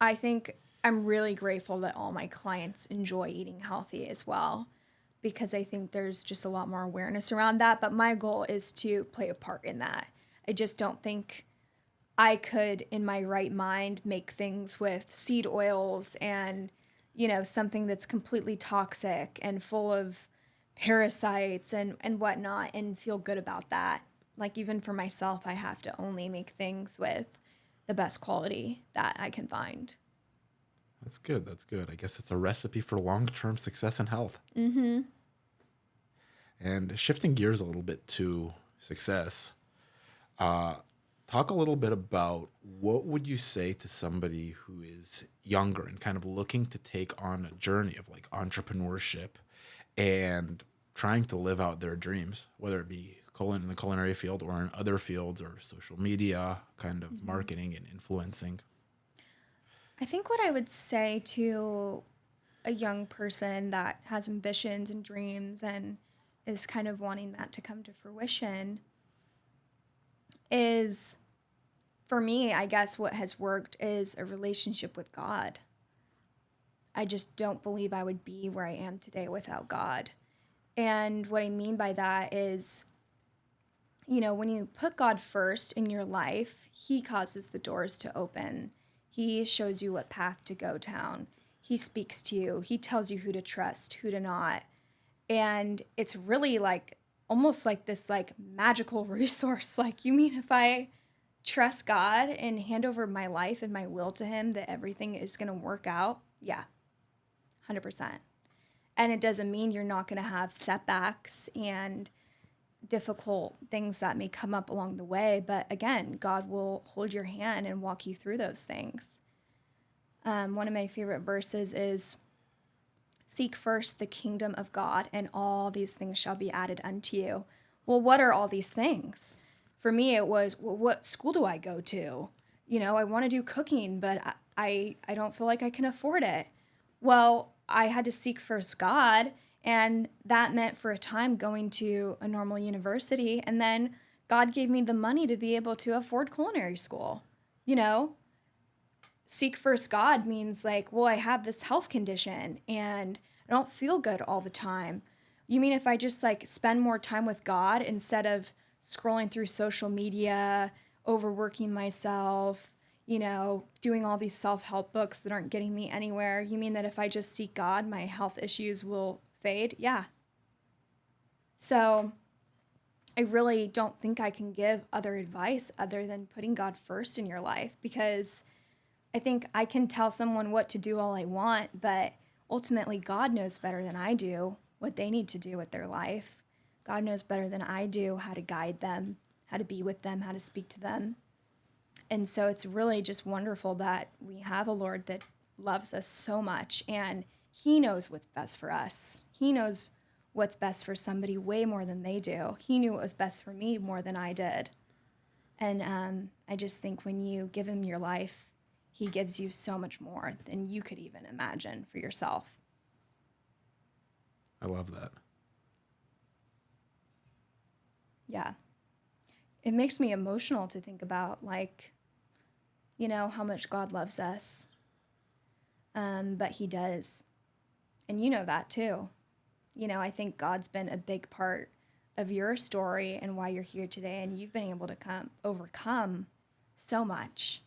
I think I'm really grateful that all my clients enjoy eating healthy as well, because I think there's just a lot more awareness around that. But my goal is to play a part in that. I just don't think I could, in my right mind, make things with seed oils and, something that's completely toxic and full of parasites and whatnot and feel good about that. Like, even for myself, I have to only make things with the best quality that I can find. That's good. That's good. I guess it's a recipe for long-term success and health. Mm-hmm. And shifting gears a little bit to success, talk a little bit about what would you say to somebody who is younger and kind of looking to take on a journey of like entrepreneurship and trying to live out their dreams, whether it be in the culinary field or in other fields or social media kind of marketing and influencing? I think what I would say to a young person that has ambitions and dreams and is kind of wanting that to come to fruition is, for me, I guess what has worked is a relationship with God. I just don't believe I would be where I am today without God. And what I mean by that is, when you put God first in your life, He causes the doors to open. He shows you what path to go down. He speaks to you. He tells you who to trust, who to not. And it's really like almost like this like magical resource. Like, you mean if I trust God and hand over my life and my will to Him, that everything is going to work out? Yeah, 100%. And it doesn't mean you're not going to have setbacks and difficult things that may come up along the way. But again, God will hold your hand and walk you through those things. One of my favorite verses is, "Seek first the kingdom of God, and all these things shall be added unto you." Well, what are all these things? For me, it was, well, what school do I go to? I want to do cooking, but I don't feel like I can afford it. Well, I had to seek first God, and that meant for a time going to a normal university, and then God gave me the money to be able to afford culinary school. Seek first God means like, well, I have this health condition and I don't feel good all the time. You mean if I just like spend more time with God instead of scrolling through social media, overworking myself, doing all these self-help books that aren't getting me anywhere? You mean that if I just seek God, my health issues will fade? Yeah. So I really don't think I can give other advice other than putting God first in your life, because I think I can tell someone what to do all I want, but ultimately God knows better than I do what they need to do with their life. God knows better than I do how to guide them, how to be with them, how to speak to them. And so it's really just wonderful that we have a Lord that loves us so much, and He knows what's best for us. He knows what's best for somebody way more than they do. He knew what was best for me more than I did. And I just think when you give Him your life, He gives you so much more than you could even imagine for yourself. I love that. Yeah. It makes me emotional to think about, like, how much God loves us. But He does. And you know that too. I think God's been a big part of your story and why you're here today, and you've been able to overcome so much.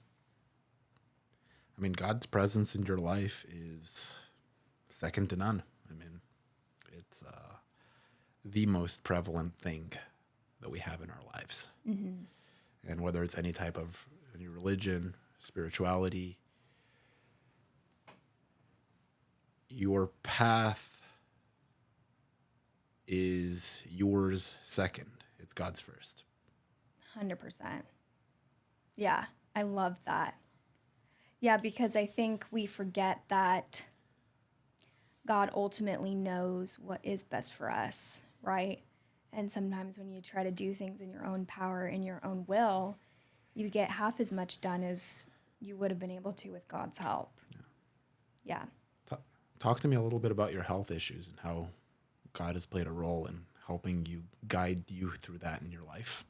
I mean, God's presence in your life is second to none. I mean, it's the most prevalent thing that we have in our lives. And whether it's any type of any religion, spirituality, your path is yours second. It's God's first. 100%. Yeah, I love that. Yeah, because I think we forget that God ultimately knows what is best for us, right? And sometimes when you try to do things in your own power, in your own will, you get half as much done as you would have been able to with God's help. Yeah. Talk to me a little bit about your health issues and how God has played a role in helping you, guide you through that in your life.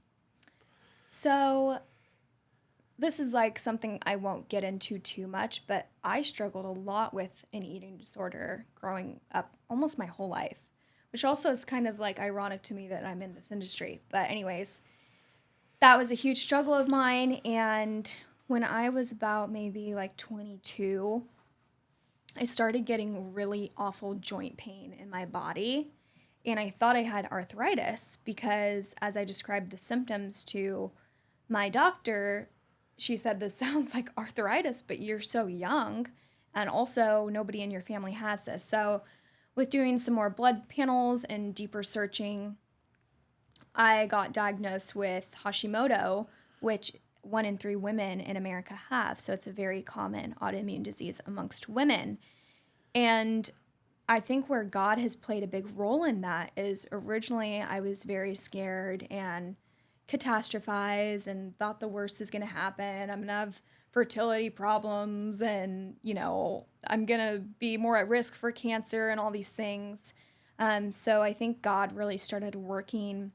So this is like something I won't get into too much, but I struggled a lot with an eating disorder growing up almost my whole life, which also is kind of like ironic to me that I'm in this industry. But anyways, that was a huge struggle of mine. And when I was about maybe like 22, I started getting really awful joint pain in my body. And I thought I had arthritis because as I described the symptoms to my doctor, she said, this sounds like arthritis, but you're so young. And also nobody in your family has this. So with doing some more blood panels and deeper searching, I got diagnosed with Hashimoto, which 1 in 3 women in America have. So it's a very common autoimmune disease amongst women. And I think where God has played a big role in that is originally I was very scared and catastrophized and thought the worst is going to happen. I'm going to have fertility problems and, I'm going to be more at risk for cancer and all these things. So I think God really started working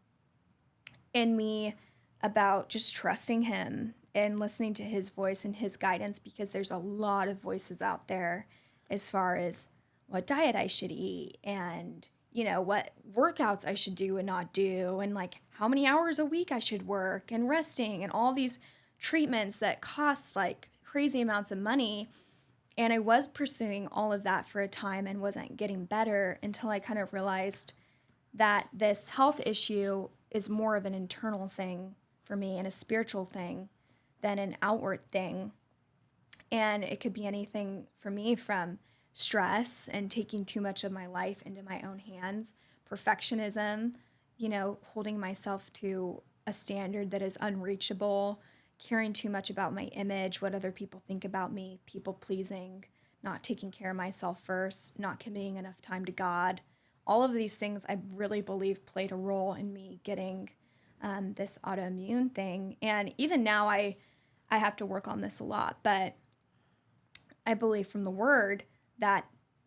in me about just trusting him and listening to his voice and his guidance, because there's a lot of voices out there as far as what diet I should eat and, what workouts I should do and not do, and like how many hours a week I should work and resting and all these treatments that cost like crazy amounts of money. And I was pursuing all of that for a time and wasn't getting better until I kind of realized that this health issue is more of an internal thing for me and a spiritual thing than an outward thing. And it could be anything for me from stress and taking too much of my life into my own hands, perfectionism, holding myself to a standard that is unreachable, caring too much about my image, what other people think about me, people pleasing, not taking care of myself first, not committing enough time to God. All of these things I really believe played a role in me getting this autoimmune thing. And even now I have to work on this a lot, but I believe from the word that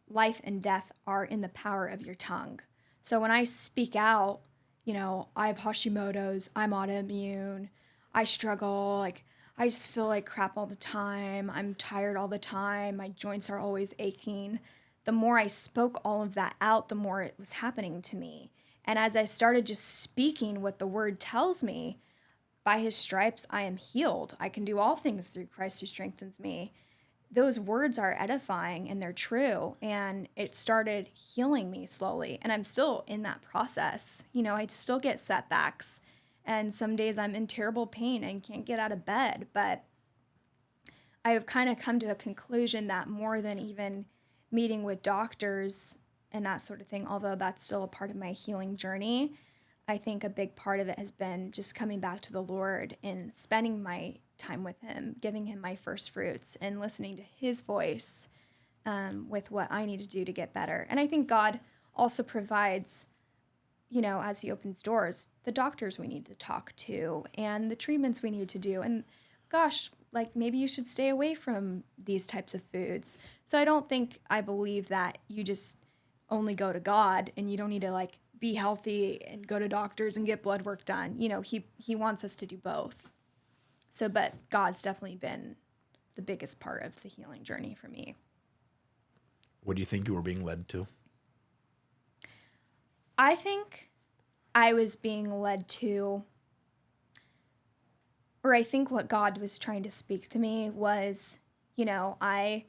life and death are in the power of your tongue. So when I speak out, I have Hashimoto's, I'm autoimmune, I struggle, like I just feel like crap all the time, I'm tired all the time, my joints are always aching. The more I spoke all of that out, the more it was happening to me. And as I started just speaking what the word tells me, by his stripes I am healed. I can do all things through Christ who strengthens me. Those words are edifying and they're true. And it started healing me slowly. And I'm still in that process. I still get setbacks. And some days I'm in terrible pain and can't get out of bed. But I have kind of come to a conclusion that more than even meeting with doctors and that sort of thing, although that's still a part of my healing journey, I think a big part of it has been just coming back to the Lord and spending my time with him, giving him my first fruits and listening to his voice with what I need to do to get better. And I think God also provides, as he opens doors, the doctors we need to talk to and the treatments we need to do. And gosh, like maybe you should stay away from these types of foods. So I believe that you just only go to God and you don't need to like be healthy and go to doctors and get blood work done. He wants us to do both. So, but God's definitely been the biggest part of the healing journey for me. What do you think you were being led to? I think I was being led to, or I think what God was trying to speak to me was, I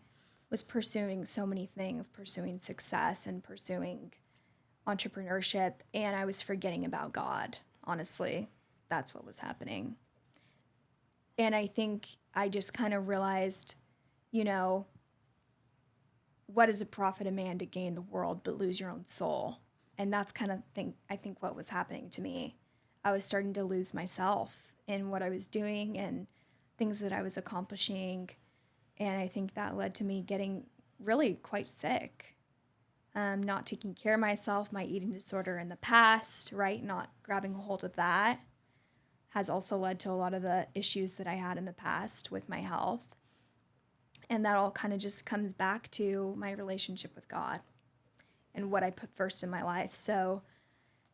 was pursuing so many things, pursuing success and pursuing entrepreneurship, and I was forgetting about God. Honestly, that's what was happening. And I think I just kind of realized, you know, what does it profit a man to gain the world but lose your own soul? And that's kind of I think what was happening to me. I was starting to lose myself in what I was doing and things that I was accomplishing. And I think that led to me getting really quite sick. Not taking care of myself, my eating disorder in the past, right? Not grabbing a hold of that has also led to a lot of the issues that I had in the past with my health. And that all kind of just comes back to my relationship with God and what I put first in my life. So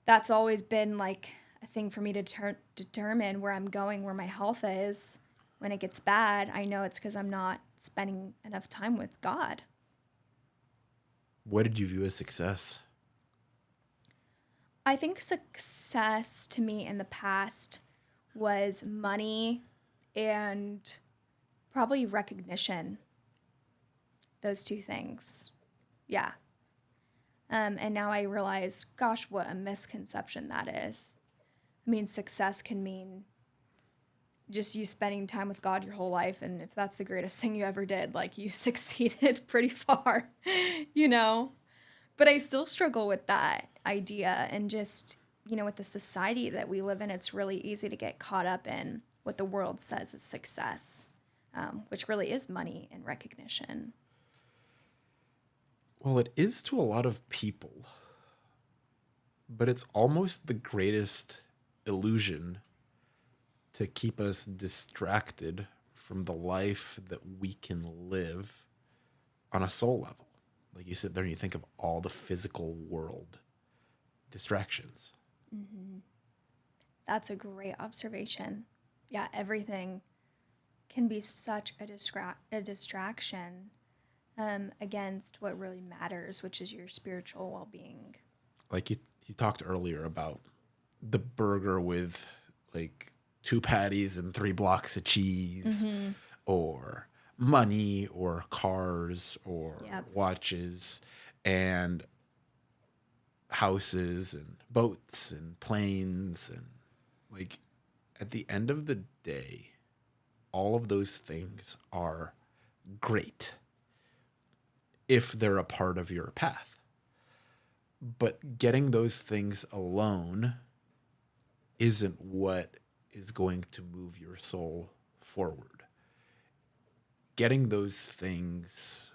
that's always been like a thing for me to determine where I'm going, where my health is. When it gets bad, I know it's because I'm not spending enough time with God. What did you view as success? I think success to me in the past was money and probably recognition. Those two things. Yeah. And now I realize, gosh, what a misconception that is. I mean, success can mean just you spending time with God your whole life. And if that's the greatest thing you ever did, like you succeeded pretty far, you know? But I still struggle with that idea. And just, you know, with the society that we live in, it's really easy to get caught up in what the world says is success, which really is money and recognition. Well, it is to a lot of people, but it's almost the greatest illusion to keep us distracted from the life that we can live on a soul level. Like you sit there and you think of all the physical world distractions. Mm-hmm. That's a great observation. Yeah, everything can be such a distraction against what really matters, which is your spiritual well-being. Like you talked earlier about the burger with like 2 patties and 3 blocks of cheese, Mm-hmm. or money or cars or Yep. watches and houses and boats and planes. And like at the end of the day, all of those things are great if they're a part of your path. But getting those things alone isn't what is going to move your soul forward. Getting those things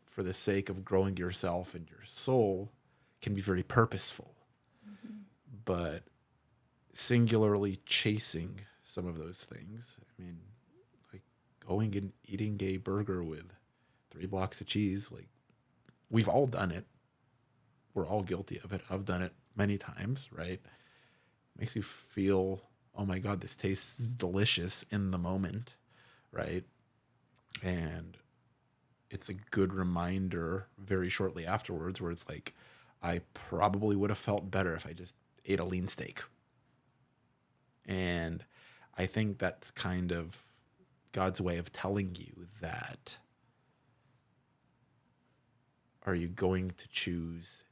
for the sake of growing yourself and your soul can be very purposeful. Mm-hmm. But singularly chasing some of those things, I mean, like going and eating a burger with 3 blocks of cheese, like we've all done it. We're all guilty of it. I've done it many times, right? Makes you feel, oh my God, this tastes delicious in the moment, right? And it's a good reminder very shortly afterwards where it's like, I probably would have felt better if I just ate a lean steak. And I think that's kind of God's way of telling you that, are you going to choose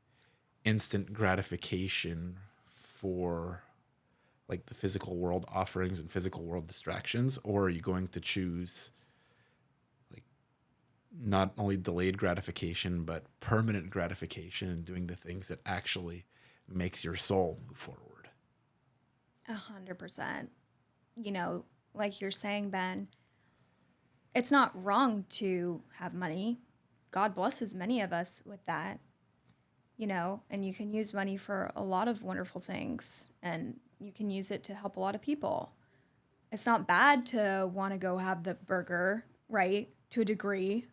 instant gratification for like the physical world offerings and physical world distractions, or are you going to choose like not only delayed gratification but permanent gratification and doing the things that actually makes your soul move forward? 100%. You know, like you're saying, Ben, it's not wrong to have money. God blesses many of us with that, you know, and you can use money for a lot of wonderful things, and you can use it to help a lot of people. It's not bad to want to go have the burger, right? To a degree,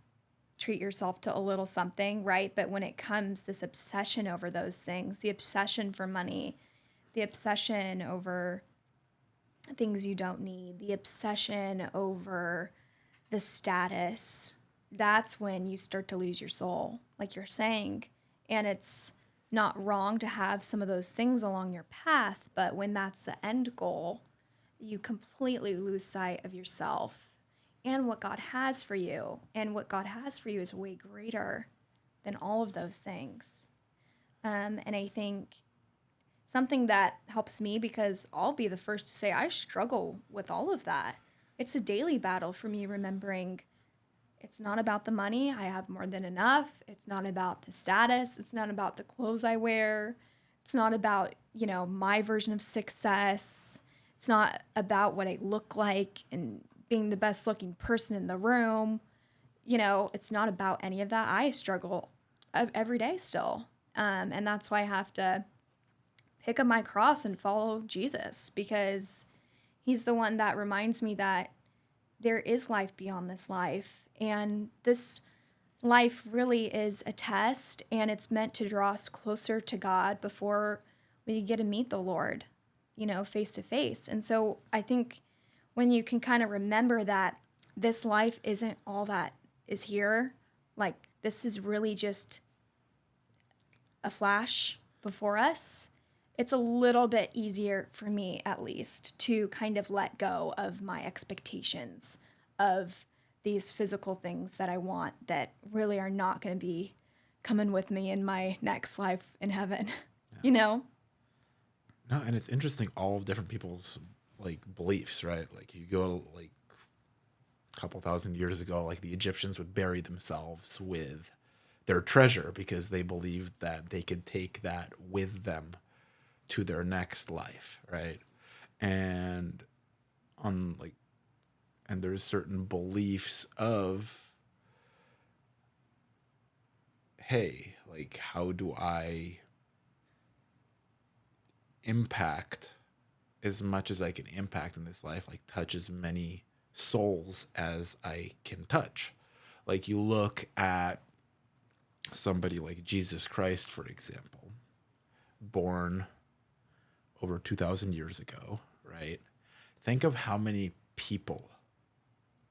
treat yourself to a little something, right? But when it comes this obsession over those things, the obsession for money, the obsession over things you don't need, the obsession over the status, that's when you start to lose your soul, like you're saying. And it's not wrong to have some of those things along your path, but when that's the end goal, you completely lose sight of yourself. and what God has for you. And what God has for you is way greater than all of those things. And I think something that helps me, because I'll be the first to say I struggle with all of that. It's a daily battle for me, remembering it's not about the money. I have more than enough. It's not about the status. It's not about the clothes I wear. It's not about, my version of success. It's not about what I look like and being the best looking person in the room. It's not about any of that. I struggle every day still. And that's why I have to pick up my cross and follow Jesus, because he's the one that reminds me that there is life beyond this life. And this life really is a test, and it's meant to draw us closer to God before we get to meet the Lord, face to face. And so I think when you can kind of remember that this life isn't all that is here, like this is really just a flash before us, it's a little bit easier for me, at least, to kind of let go of my expectations of these physical things that I want that really are not going to be coming with me in my next life in heaven, No, and it's interesting, all of different people's like beliefs, right? Like you go like a couple thousand years ago, like the Egyptians would bury themselves with their treasure because they believed that they could take that with them to their next life, right? And and there's certain beliefs of, hey, like how do I impact as much as I can impact in this life, like touch as many souls as I can touch. Like you look at somebody like Jesus Christ, for example, born over 2,000 years ago, right? Think of how many people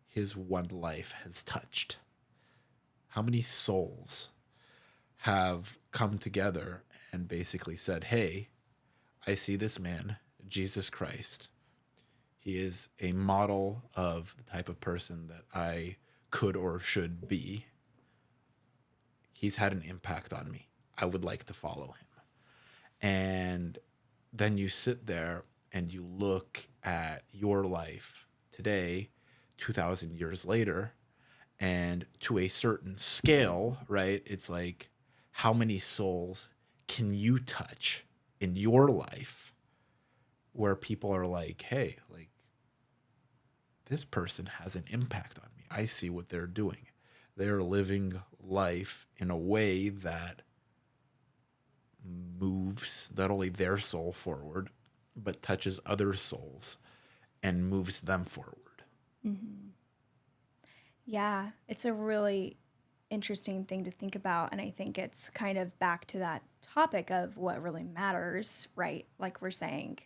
his one life has touched. How many souls have come together and basically said, hey, I see this man, Jesus Christ. He is a model of the type of person that I could or should be. He's had an impact on me. I would like to follow him. And then you sit there and you look at your life today, 2,000 years later, and to a certain scale, right? It's like, how many souls can you touch in your life where people are like, hey, like, this person has an impact on me. I see what they're doing. They're living life in a way that moves not only their soul forward, but touches other souls and moves them forward. Mm-hmm. Yeah, it's a really interesting thing to think about. And I think it's kind of back to that topic of what really matters, right? Like we're saying,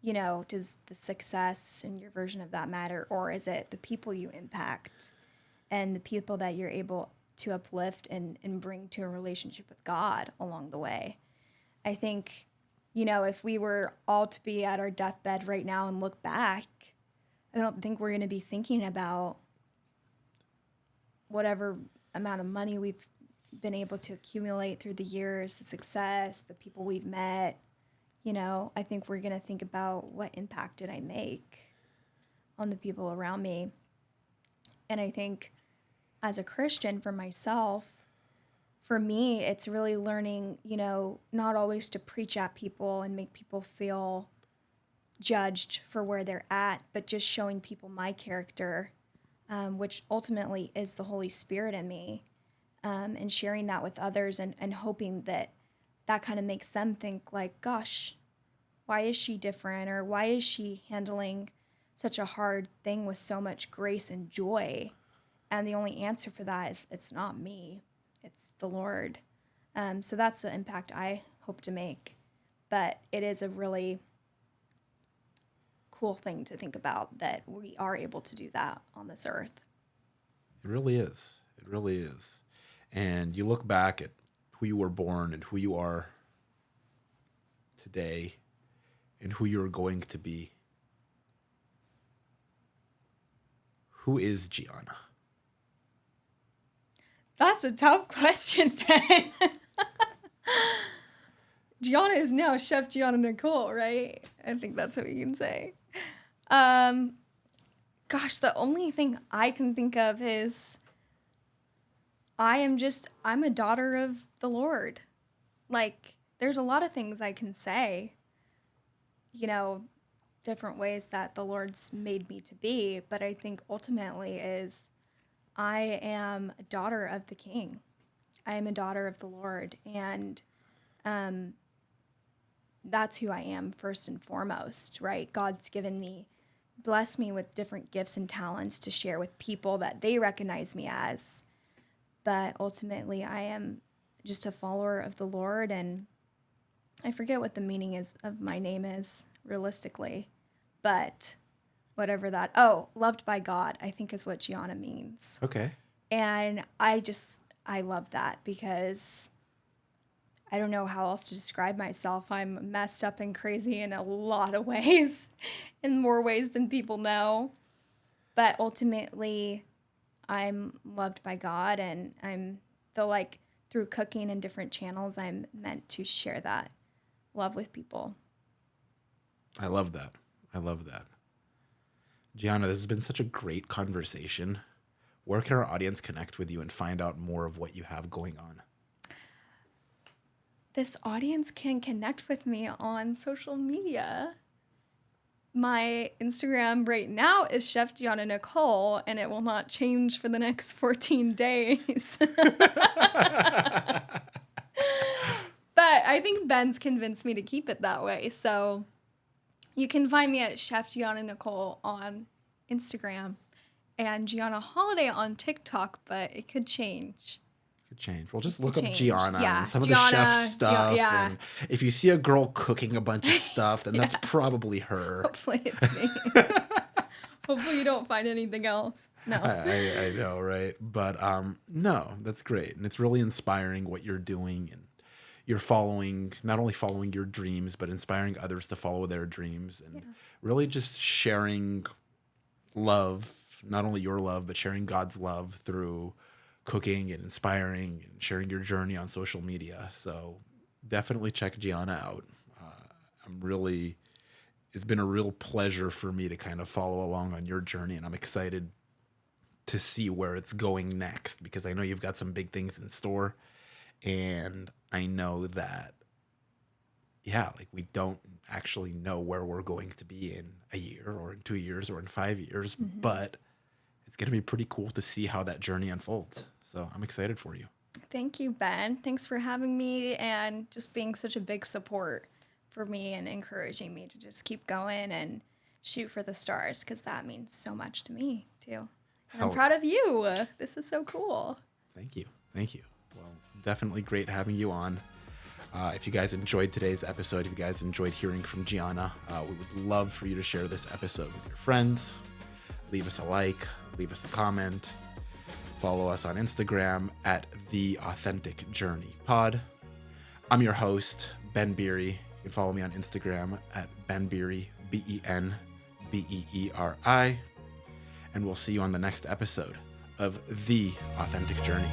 does the success and your version of that matter, or is it the people you impact and the people that you're able to uplift and bring to a relationship with God along the way? I think, if we were all to be at our deathbed right now and look back, I don't think we're going to be thinking about whatever amount of money we've been able to accumulate through the years, the success, the people we've met. I think we're going to think about what impact did I make on the people around me. And I think as a Christian, for myself, for me, it's really learning, not always to preach at people and make people feel judged for where they're at, but just showing people my character, which ultimately is the Holy Spirit in me, and sharing that with others and hoping that kind of makes them think like, gosh, why is she different? Or why is she handling such a hard thing with so much grace and joy? And the only answer for that is it's not me, it's the Lord. So that's the impact I hope to make. But it is a really cool thing to think about that we are able to do that on this earth. It really is. It really is. And you look back at who you were born and who you are today and who you're going to be. Who is Gianna? That's a tough question, Ben. Gianna is now Chef Gianna Nicole, right? I think that's what we can say. Gosh, the only thing I can think of is I'm a daughter of the Lord. Like, there's a lot of things I can say, different ways that the Lord's made me to be, but I think ultimately is I am a daughter of the King. I am a daughter of the Lord, and that's who I am first and foremost, right? God's blessed me with different gifts and talents to share with people that they recognize me as. But ultimately, I am just a follower of the Lord, and I forget what the meaning is of my name is realistically, but whatever loved by God, I think is what Gianna means. Okay. And I love that because I don't know how else to describe myself. I'm messed up and crazy in a lot of ways, in more ways than people know. But ultimately, I'm loved by God, and I feel like through cooking and different channels, I'm meant to share that love with people. I love that. Gianna, this has been such a great conversation. Where can our audience connect with you and find out more of what you have going on? This audience can connect with me on social media. My Instagram right now is Chef Gianna Nicole, and it will not change for the next 14 days. But I think Ben's convinced me to keep it that way. So you can find me at Chef Gianna Nicole on Instagram and Gianna Holiday on TikTok, but it could change. Well, just look up Gianna and some Gianna, of the chef stuff. yeah. And if you see a girl cooking a bunch of stuff, then that's probably her. Hopefully it's me. Hopefully you don't find anything else. No. I know, right? But no, that's great. And it's really inspiring what you're doing. And you're not only following your dreams, but inspiring others to follow their dreams. And really just sharing love, not only your love, but sharing God's love through cooking and inspiring and sharing your journey on social media. So definitely check Gianna out. It's been a real pleasure for me to kind of follow along on your journey, and I'm excited to see where it's going next, because I know you've got some big things in store, and I know that, we don't actually know where we're going to be in a year or in 2 years or in 5 years, but it's going to be pretty cool to see how that journey unfolds. So I'm excited for you. Thank you, Ben. Thanks for having me and just being such a big support for me and encouraging me to just keep going and shoot for the stars, because that means so much to me, too. And I'm proud of you. This is so cool. Thank you. Well, definitely great having you on. If you guys enjoyed today's episode, if you guys enjoyed hearing from Gianna, we would love for you to share this episode with your friends. Leave us a like, leave us a comment. Follow us on Instagram at The Authentic Journey Pod. I'm your host, Ben Beeri. You can follow me on Instagram at Ben Beeri, BenBeeri. And we'll see you on the next episode of The Authentic Journey.